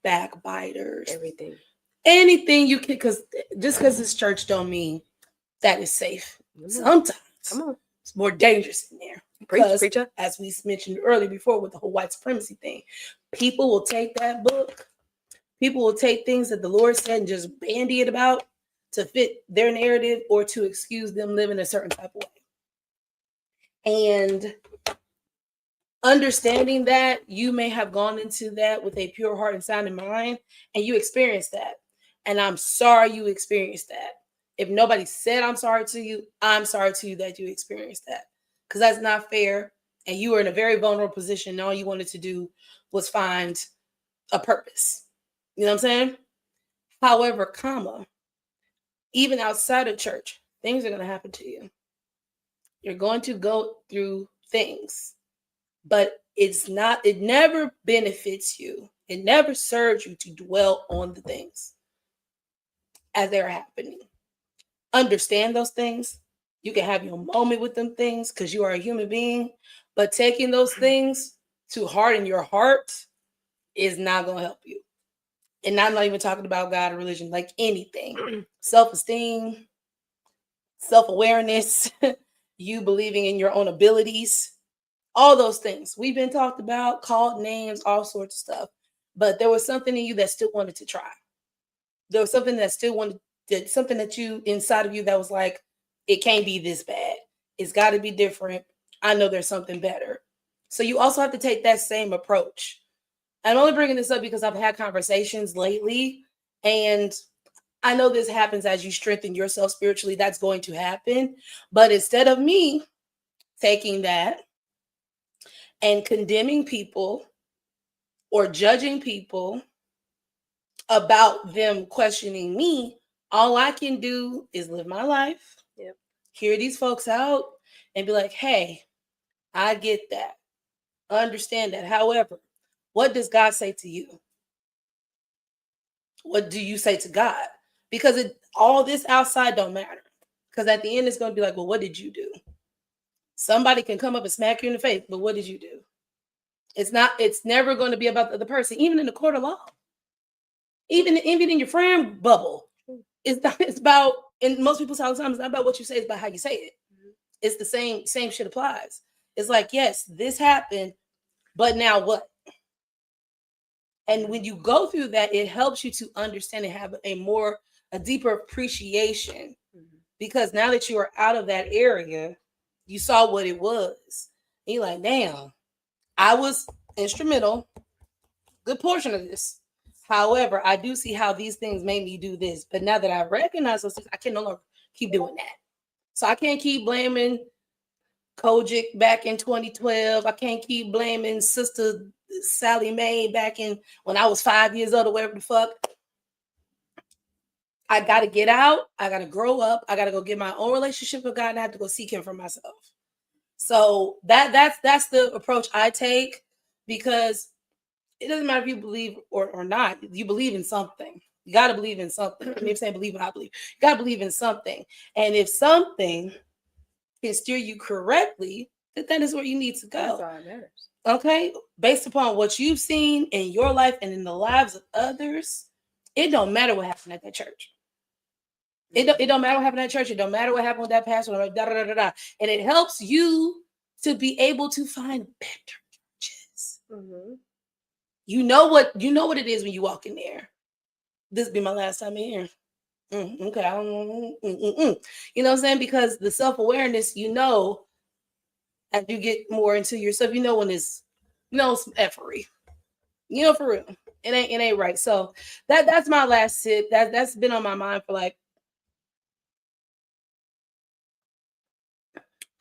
backbiters, Everything. Anything you can, because just because it's church don't mean that is safe. Sometimes it's more dangerous in there. Preacher. As we mentioned earlier before with the whole white supremacy thing, people will take that book. People will take things that the Lord said and just bandy it about to fit their narrative or to excuse them living a certain type of way. And understanding that you may have gone into that with a pure heart and sound in mind, and you experienced that. And I'm sorry you experienced that. If nobody said I'm sorry to you, I'm sorry to you that you experienced that. Because that's not fair. And you were in a very vulnerable position. And all you wanted to do was find a purpose. You know what I'm saying? However, even outside of church, things are going to happen to you. You're going to go through things, but it never benefits you. It never serves you to dwell on the things as they're happening. Understand those things. You can have your moment with them things because you are a human being, but taking those things to heart in your heart is not going to help you. And I'm not even talking about God or religion, like anything. Self-esteem, self-awareness, you believing in your own abilities, all those things. We've been talked about, called names, all sorts of stuff. But there was something in you that still wanted to try. There was something that still wanted, something that you inside of you that was like, it can't be this bad. It's got to be different. I know there's something better. So you also have to take that same approach. I'm only bringing this up because I've had conversations lately, and I know this happens as you strengthen yourself spiritually. That's going to happen. But instead of me taking that and condemning people or judging people about them questioning me, all I can do is live my life, hear these folks out, and be like, hey, I get that. I understand that. However, what does God say to you? What do you say to God? Because all this outside don't matter. Because at the end, it's going to be like, well, what did you do? Somebody can come up and smack you in the face, but what did you do? It's never going to be about the other person, even in the court of law. Even in your friend bubble. It's about, and most people all the time, it's not about what you say, it's about how you say it. It's the same shit applies. It's like, yes, this happened, but now what? And when you go through that, it helps you to understand and have a deeper appreciation, because now that you are out of that area, you saw what it was. And you're like, damn, I was instrumental, good portion of this. However, I do see how these things made me do this. But now that I recognize those things, I can no longer keep doing that. So I can't keep blaming Kojic back in 2012. I can't keep blaming Sister Sally Mae back in when I was 5 years old or whatever the fuck. I got to get out. I got to grow up. I got to go get my own relationship with God, and I have to go seek him for myself. So that's the approach I take, because it doesn't matter if you believe or not. You believe in something. You got to believe in something. I mean, saying believe what I believe. You got to believe in something. And if something can steer you correctly, then that is where you need to go. That's all that matters. Okay? Based upon what you've seen in your life and in the lives of others, it don't matter what happened at that church. It don't matter what happened at church. It don't matter what happened with that pastor. And it helps you to be able to find better churches. You know what it is when you walk in there. This will be my last time in here. Okay. You know what I'm saying? Because the self-awareness, as you get more into yourself, when it's, some effery. For real. It ain't right. So that's my last sip. That's been on my mind for like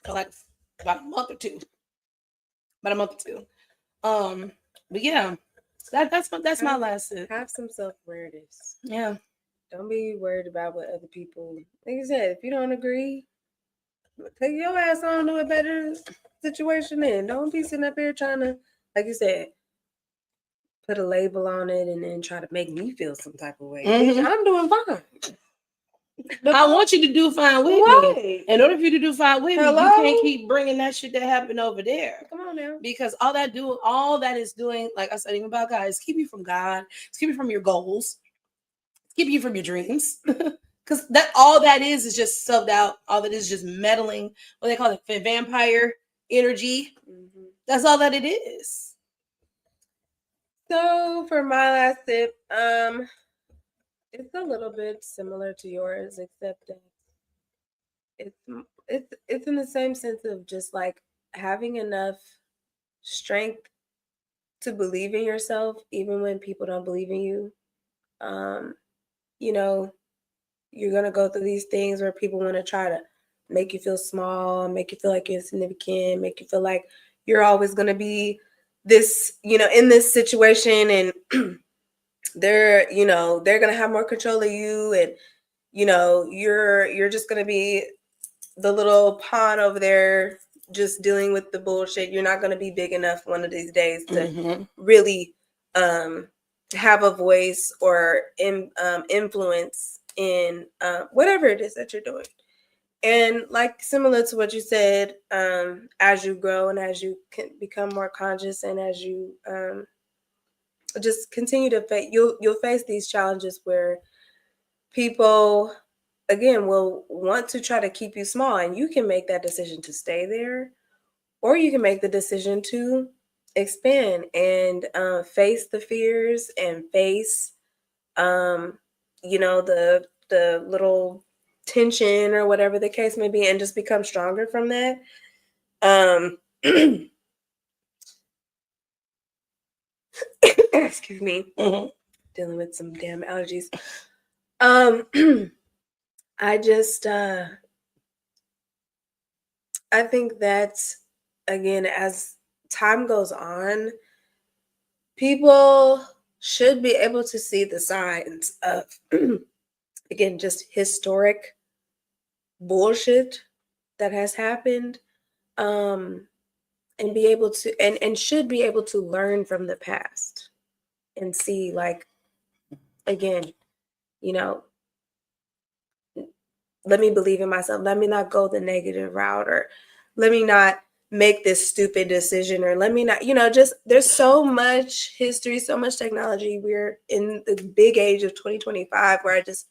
for like about a month or two. But yeah, that's my last sip. Have some self-awareness. Yeah. Don't be worried about what other people. Like you said, if you don't agree, take your ass on to a better situation. Then don't be sitting up here trying to, like you said, put a label on it and then try to make me feel some type of way. Bitch, I'm doing fine. I want you to do fine with me. In order for you to do fine with me, you can't keep bringing that shit that happened over there. Come on now. Because all that is doing, like I said, even about God, is keep you from God, it's keep you from your goals, it's keep you from your dreams. Because all that is just self-doubt. All that is just meddling, what they call it, vampire energy. Mm-hmm. That's all that it is. So for my last tip, it's a little bit similar to yours, except that it's in the same sense of just like having enough strength to believe in yourself, even when people don't believe in you. You know, you're gonna go through these things where people want to try to make you feel small, make you feel like you're insignificant, make you feel like you're always gonna be this, in this situation, and they're gonna have more control of you, and you're just gonna be the little pawn over there just dealing with the bullshit. You're not gonna be big enough one of these days to really have a voice or influence in whatever it is that you're doing. And like similar to what you said, as you grow and as you can become more conscious, and as you just continue to face, you'll face these challenges where people again will want to try to keep you small, and you can make that decision to stay there, or you can make the decision to expand and face the fears and face the little tension or whatever the case may be, and just become stronger from that. Excuse me. Dealing with some damn allergies. I just I think that, again, as time goes on, people should be able to see the signs of again, just historic bullshit that has happened, and be able to and should be able to learn from the past and see, like, again, let me believe in myself. Let me not go the negative route, or let me not make this stupid decision, or let me not, just there's so much history, so much technology. We're in the big age of 2025 where I just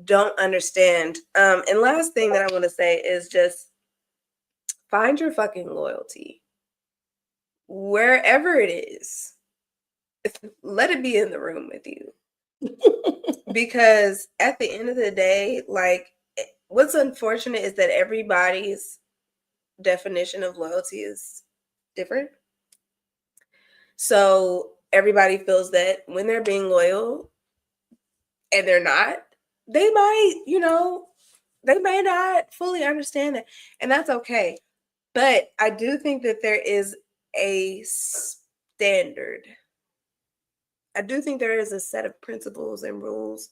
don't understand. And last thing that I want to say is just find your fucking loyalty wherever it is. Let it be in the room with you. Because at the end of the day, like, what's unfortunate is that everybody's definition of loyalty is different. So everybody feels that when they're being loyal and they're not, they might, they may not fully understand that. And that's okay. But I do think that there is a standard. I do think there is a set of principles and rules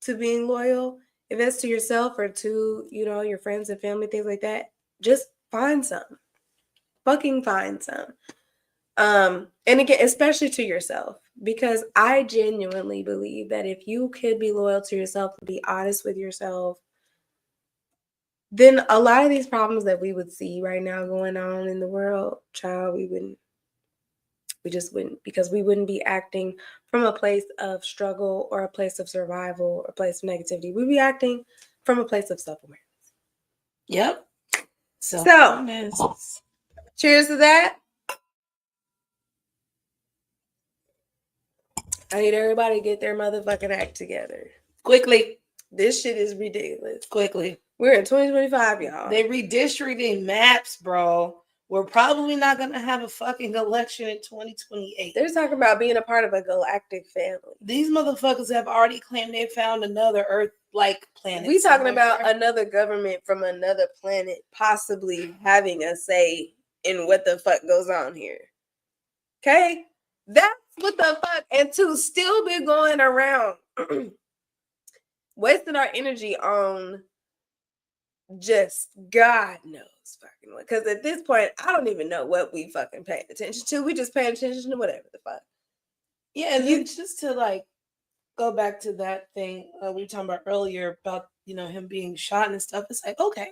to being loyal. If it's to yourself or to, your friends and family, things like that, just find some. Fucking find some. And again, especially to yourself, because I genuinely believe that if you could be loyal to yourself, be honest with yourself, then a lot of these problems that we would see right now going on in the world, child, we just wouldn't, because we wouldn't be acting from a place of struggle or a place of survival or a place of negativity. We'd be acting from a place of self-awareness. Yep. So, cheers to that. I need everybody to get their motherfucking act together. Quickly. This shit is ridiculous. Quickly. We're in 2025, y'all. They redistricting maps, bro. We're probably not going to have a fucking election in 2028. They're talking about being a part of a galactic family. These motherfuckers have already claimed they found another Earth like planet. We talking somewhere. about another government from another planet possibly having a say in what the fuck goes on here. Okay? That's what the fuck. And to still be going around wasting our energy on just God knows fucking what. Because at this point, I don't even know what we fucking paying attention to. We just paying attention to whatever the fuck. Yeah, and then just to like go back to that thing we were talking about earlier about, you know, him being shot and stuff. It's like, okay,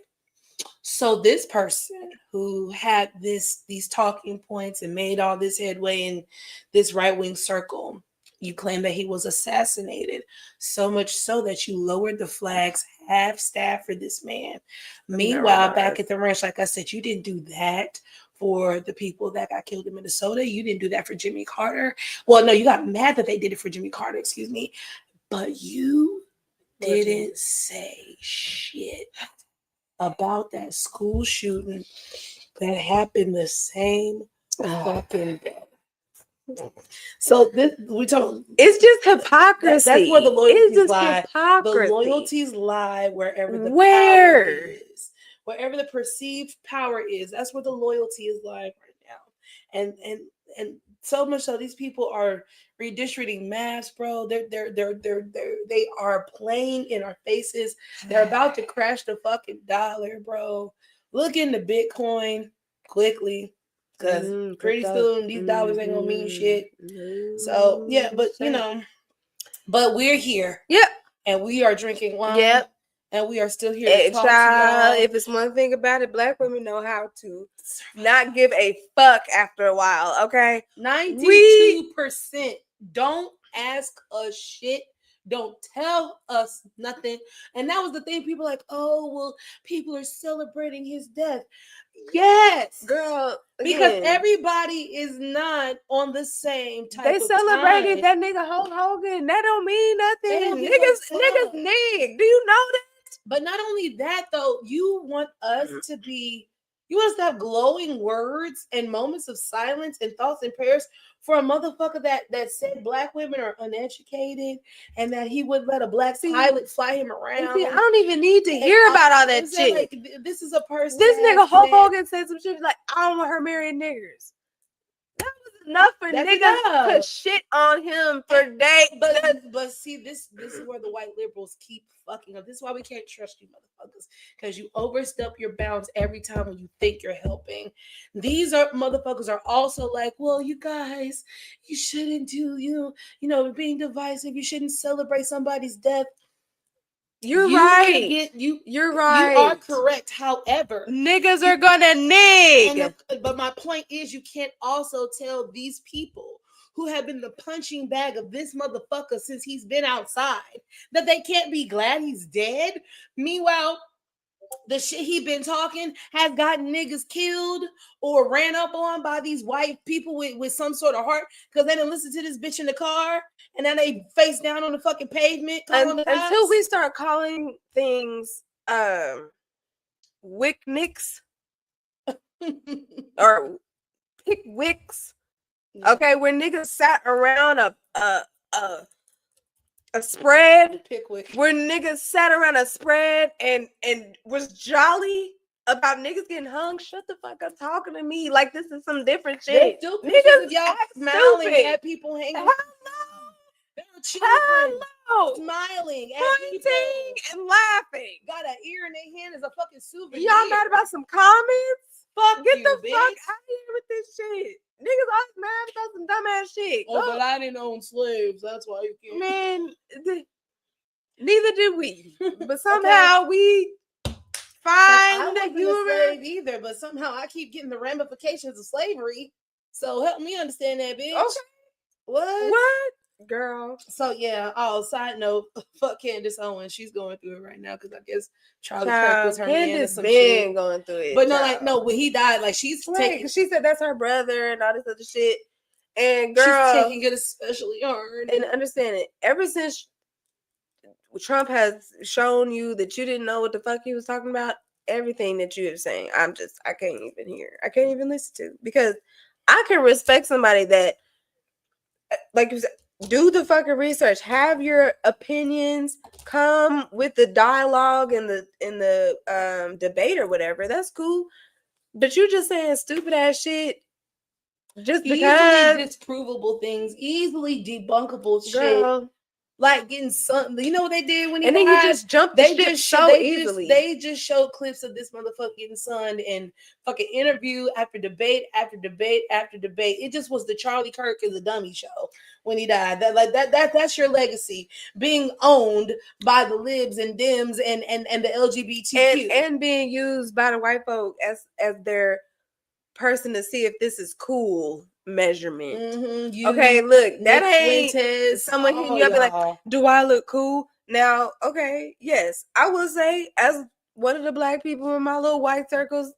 so this person who had these talking points and made all this headway in this right-wing circle, you claim that he was assassinated, so much so that you lowered the flags half-staff for this man. Meanwhile, back at the ranch, like I said, you didn't do that for the people that got killed in Minnesota. You didn't do that for Jimmy Carter. Well, no, you got mad that they did it for Jimmy Carter, excuse me. But you didn't say shit about that school shooting that happened the same fucking day. So this we talk. It's just hypocrisy. That's where the loyalties lie. Hypocrisy. The loyalties lie wherever the Where? power is. Wherever the perceived power is, that's where the loyalty is lying right now. And so much so these people are redistricting maps, bro. They are playing in our faces. They're about to crash the fucking dollar, bro. Look into Bitcoin quickly. Because pretty soon these dollars ain't gonna mean shit. So yeah, but you know, but we're here. Yep. And we are drinking wine. Yep. And we are still here to talk to y'all. If it's one thing about it, Black women know how to not give a fuck after a while, okay? 92% don't ask us shit. Don't tell us nothing. And that was the thing. People like, oh, well, people are celebrating his death. Yes. Girl. Because everybody is not on the same type of They celebrated time. that nigga Hulk Hogan. That don't mean nothing. Niggas nig. Do you know that? But not only that, though, you want us to have glowing words and moments of silence and thoughts and prayers for a motherfucker that said Black women are uneducated and that he would let a black pilot fly him around. See, I don't even need to hear about all that shit. Like, this is a person. This nigga Hulk Hogan said some shit like, I don't want her marrying niggers. That was enough for niggas to shit on him for days. But see, this is where the white liberals keep fucking up. This is why we can't trust you motherfuckers, because you overstep your bounds every time when you think you're helping. These are motherfuckers are also like, well, you guys, you shouldn't do, you know, being divisive. You shouldn't celebrate somebody's death. You're right. You're right. You are correct. However, niggas are gonna nig. But my point is, you can't also tell these people who have been the punching bag of this motherfucker since he's been outside that they can't be glad he's dead. Meanwhile, the shit he been talking has gotten niggas killed or ran up on by these white people with some sort of heart because they didn't listen to this bitch in the car and then they face down on the fucking pavement. Until we start calling things wick nicks or pick wicks. Okay, where niggas sat around a spread. Pickwick. Where niggas sat around a spread and was jolly about niggas getting hung. Shut the fuck up talking to me like this is some different shit. Niggas y'all smiling at people hanging. Hell no. Smiling, pointing and laughing. Got an ear in their hand as a fucking souvenir. Y'all mad about some comments? Fuck Get you, the bitch. fuck out of here with this shit. Niggas always mad about some dumbass shit. Oh, but I didn't own slaves. That's why you can't. Man, neither did we. But somehow we find the humor. Slave either, but somehow I keep getting the ramifications of slavery. So help me understand that, bitch. Okay. What? Girl. So yeah. Oh, side note, fuck Candace Owens. She's going through it right now because I guess Charlie Kirk was her man or some shit. Going through it. But no, when he died, like she's taking. She said that's her brother and all this other shit. And girl, she's taking it especially hard. And understand it. Ever since Trump has shown you that you didn't know what the fuck he was talking about, everything that you were saying, I can't even hear. I can't even listen to because I can respect somebody that, like you said, Do the fucking research. Have your opinions. Come with the dialogue and the debate or whatever. That's cool. But you just saying stupid ass shit just because. Easily disprovable things, easily debunkable shit. Girl. Like getting something, you know what they did when he And then died? you just jump the ship so easily. They just showed clips of this motherfucker getting sunned and fucking interview after debate after debate after debate. It just was the Charlie Kirk is a dummy show when he died. That's your legacy, being owned by the libs and Dems and the LGBTQ and being used by the white folk as their person to see if this is cool measurement. Okay, look, that ain't Fuentes, someone hitting you up and like, do I look cool? Now, okay, yes, I will say as one of the black people in my little white circles,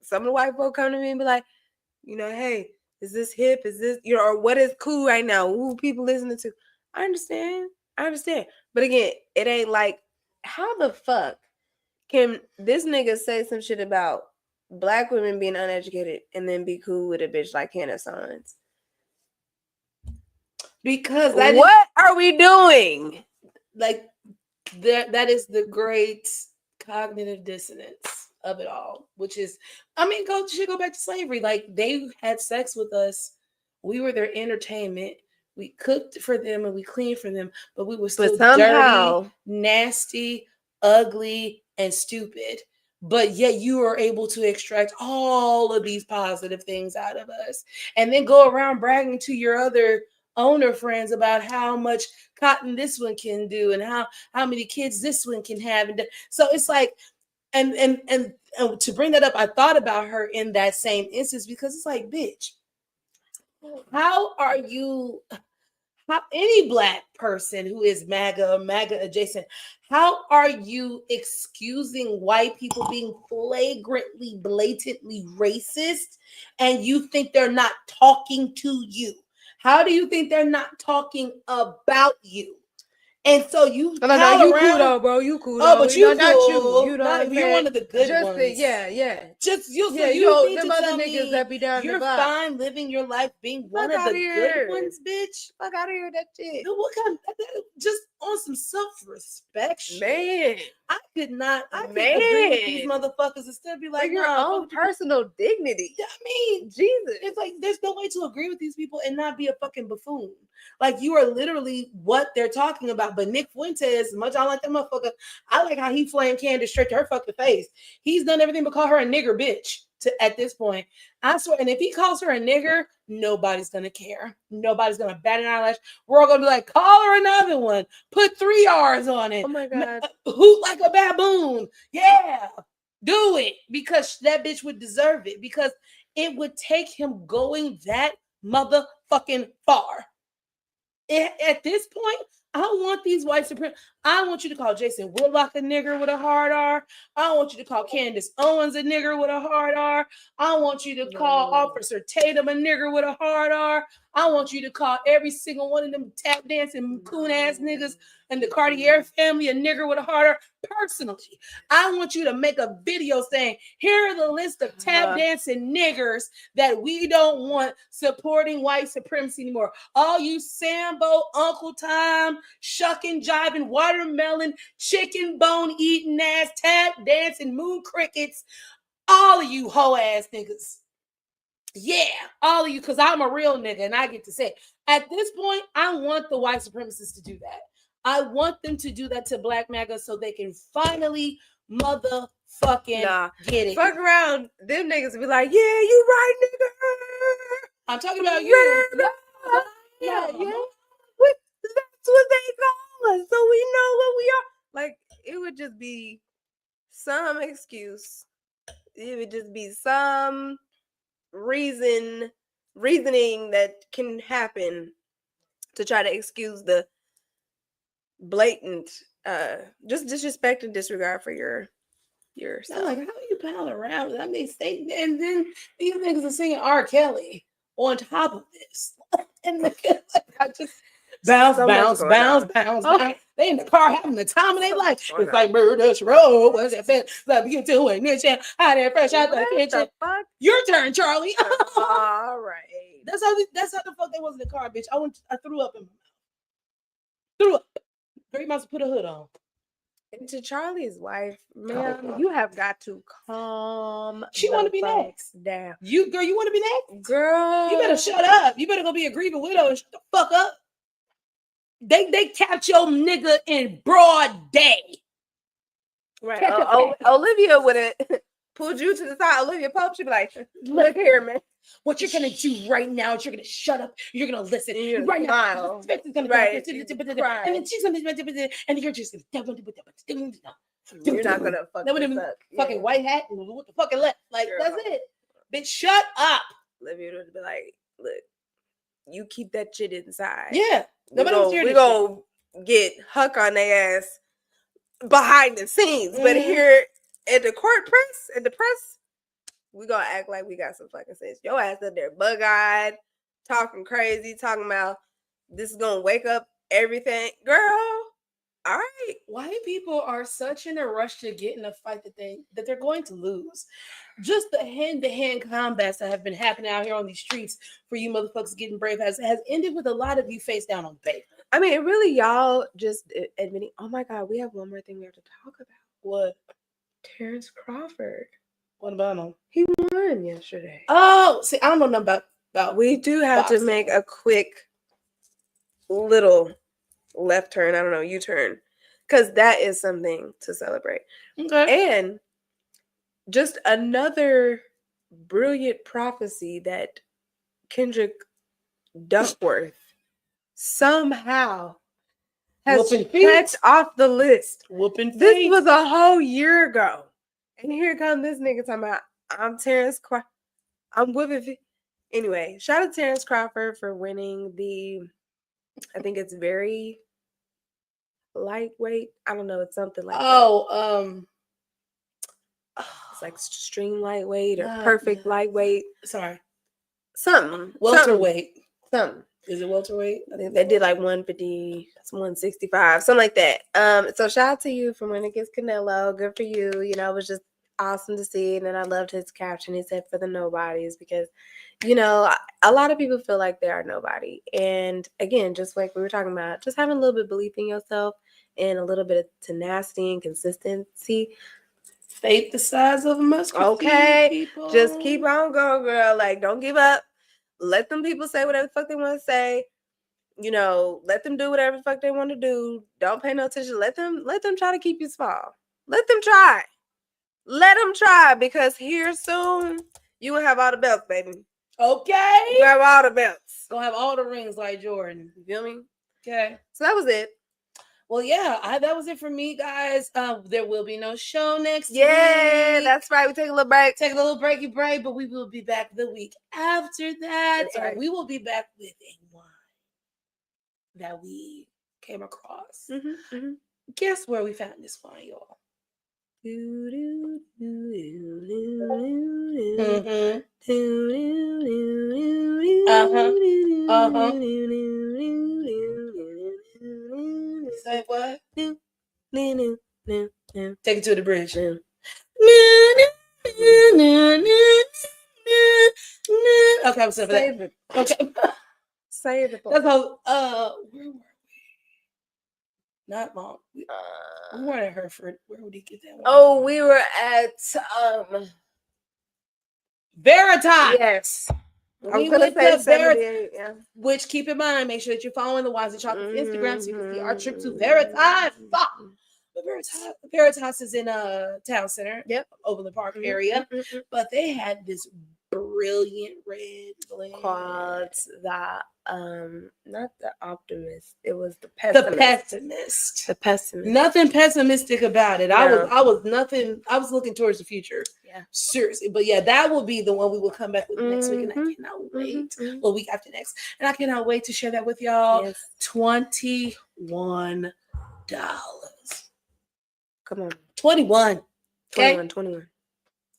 some of the white folk come to me and be like, you know, hey, is this hip? Is this, you know, or what is cool right now? Who people listening to? I understand. But again, it ain't like, how the fuck can this nigga say some shit about black women being uneducated and then be cool with a bitch like Hannah Sons? Because what are we doing? Like that is the great cognitive dissonance of it all, which is, I mean, go back to slavery. Like they had sex with us, we were their entertainment. We cooked for them and we cleaned for them, but we were still dirty, nasty, ugly, and stupid. But yet you are able to extract all of these positive things out of us and then go around bragging to your other owner friends about how much cotton this one can do and how many kids this one can have. And so it's like, and to bring that up, I thought about her in that same instance because it's like, bitch, how any black person who is MAGA adjacent, how are you excusing white people being flagrantly, blatantly racist and you think they're not talking to you? How do you think they're not talking about you? And so you you cool though, bro. You cool. Oh, but you cool. Not you. You know, you're one of the good ones. Yeah. Just you. Yeah, you need them to other tell niggas me that be down you're the block. fine living your life being one of the good ones, bitch. Fuck out of here, that shit. What kind? Just on some self-respect shit. Man, I could agree with these motherfuckers and still be like, for your own personal dignity. I mean, Jesus. It's like there's no way to agree with these people and not be a fucking buffoon. Like you are literally what they're talking about. But Nick Fuentes, as much I like that motherfucker, I like how he flamed Candace straight to her fucking face. He's done everything but call her a nigger bitch at this point. I swear, and if he calls her a nigger, nobody's gonna care. Nobody's gonna bat an eyelash. We're all gonna be like, call her another one. Put 3 R's on it. Oh my God. Hoot like a baboon. Yeah. Do it. Because that bitch would deserve it. Because it would take him going that motherfucking far. At this point, I want these white supremacists. I want you to call Jason Whitlock a nigger with a hard R. I want you to call Candace Owens a nigger with a hard R. I want you to call Officer Tatum a nigger with a hard R. I want you to call every single one of them tap dancing coon ass niggas and the Cartier family a nigger with a hard R. Personally, I want you to make a video saying, here are the list of tap dancing niggers that we don't want supporting white supremacy anymore. All you Sambo, Uncle Tom, shucking, jiving, watermelon, chicken bone eating ass, tap dancing, moon crickets, all of you hoe ass niggas. Yeah, all of you, because I'm a real nigga and I get to say, at this point, I want the white supremacists to do that. I want them to do that to Black MAGA so they can finally motherfucking get it. Fuck around. Them niggas will be like, yeah, you right, nigga. I'm talking about you. Yeah. That's what they call us, so we know what we are. Like, it would just be some excuse. It would just be some reasoning that can happen to try to excuse the blatant just disrespect and disregard for yourself. Like, how you pal around? I mean, and then these niggas are singing R. Kelly on top of this. And I just bounce. Okay. They in the car having the time of their life. It's like Murder's Road. What's that fat? Love you doing this shit. How that fresh out the kitchen. Your turn, Charlie. All right. That's how the fuck they was in the car, bitch. I threw up in my mouth. Girl, you might as well put a hood on. And to Charlie's wife, ma'am, you have got to calm. She want to be folks next. down. You want to be next? Girl, You better shut up. You better go be a grieving widow and shut the fuck up. They capped your nigga in broad day. Right. Catch a Olivia would have pulled you to the side. Olivia Pope, she'd be like, look here, man. What you're gonna do right now is you're gonna shut up. You're gonna listen. You're gonna right smile. now, the face is gonna Right. go, and then she's gonna, and you're just You're not gonna fuck this up. fucking white hat and what the fucking left. Like Girl. that's it. Bitch, shut up. Olivia would be like, look, you keep that shit inside. Yeah. We gonna get Huck on their ass behind the scenes, but here at the press, we gonna act like we got some fucking sense. Your ass up there bug-eyed, talking crazy, talking about this is gonna wake up everything. Girl, all right. White people are such in a rush to get in a fight that they're going to lose. Just the hand-to-hand combats that have been happening out here on these streets for you motherfuckers getting brave has ended with a lot of you face down on pavement. I mean, really, y'all just admitting, oh my God, we have one more thing we have to talk about. What? Terrence Crawford. What about him? He won yesterday. Oh, see, I don't know nothing about We do have boxing. to make a quick little left turn. I don't know, U-turn. Because that is something to celebrate. Okay. And just another brilliant prophecy that Kendrick Duckworth somehow has Whooping feet. checked off the list. Whooping This feet. was a whole year ago. And here comes this nigga talking about, I'm Terrence Crawford. I'm whooping feet. Anyway, shout out to Terrence Crawford for winning I think it's very lightweight. I don't know. It's something like that. It's like extreme lightweight or perfect lightweight. Sorry. Something. Welterweight. Something. Is it welterweight? I think they did like 150, 165, something like that. So shout out to you for winning against Canelo. Good for you. You know, it was just awesome to see. And then I loved his caption. He said for the nobodies because, you know, a lot of people feel like they are nobody. And again, just like we were talking about, just having a little bit of belief in yourself and a little bit of tenacity and consistency. Faith the size of a musket. Okay. People. Just keep on going, girl. Like, don't give up. Let them people say whatever the fuck they want to say. You know, let them do whatever the fuck they want to do. Don't pay no attention. Let them try to keep you small. Let them try. Let them try because here soon you gonna have all the belts, baby. Okay. You have all the belts. Gonna have all the rings like Jordan. You feel me? Okay. So that was it. Well, yeah, that was it for me, guys. There will be no show next week. Yeah, that's right. We take a little break. Take a little breaky break, but we will be back the week after that. That's right. And we will be back with a wine that we came across. Guess where we found this wine, y'all? Say what? Take it to the bridge. Okay, I'm sorry for that. Save it. Okay. Save it. That's how where were we? Not long. We weren't at Hereford. Where would he get that one? Oh, we were at Veritas. Yes. I We was gonna went say to 78, yeah. Which keep in mind, make sure that you're following the Wines and Chocolates Instagram so you can see our trip to Veritas. Fuck. Veritas is in a town center. Yep. Overland Park area. But they had this brilliant red blend. Called the not the optimist. It was the pessimist. The pessimist. The pessimist. Nothing pessimistic about it. No. I was looking towards the future. Yeah. Seriously. But yeah, that will be the one we will come back with next week. And I cannot wait. Well, week after next. And I cannot wait to share that with y'all. Yes. $21. Come on. 21. Okay. 21.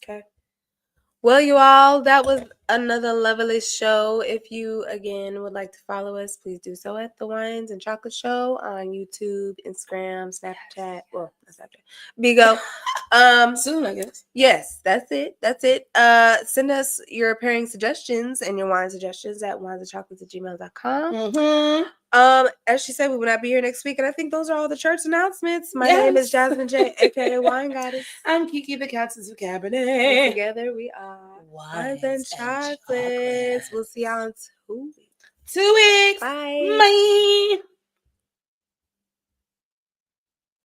Okay. Well, you all, that was another lovely show. If you, again, would like to follow us, please do so at The Wines and Chocolate Show on YouTube, Instagram, Snapchat. Well, not Snapchat. Bigo. Soon, I guess. Yes, that's it. That's it. Send us your pairing suggestions and your wine suggestions at winesandchocolates@gmail.com. As she said, we will not be here next week, and I think those are all the church announcements. My name is Yes. Jasmine J, aka Wine Goddess. I'm Kiki, the Countess of And Cabernet. together we are Wines Wines and and Chocolates. Chocolate. We'll see y'all in 2 weeks. 2 weeks. Bye.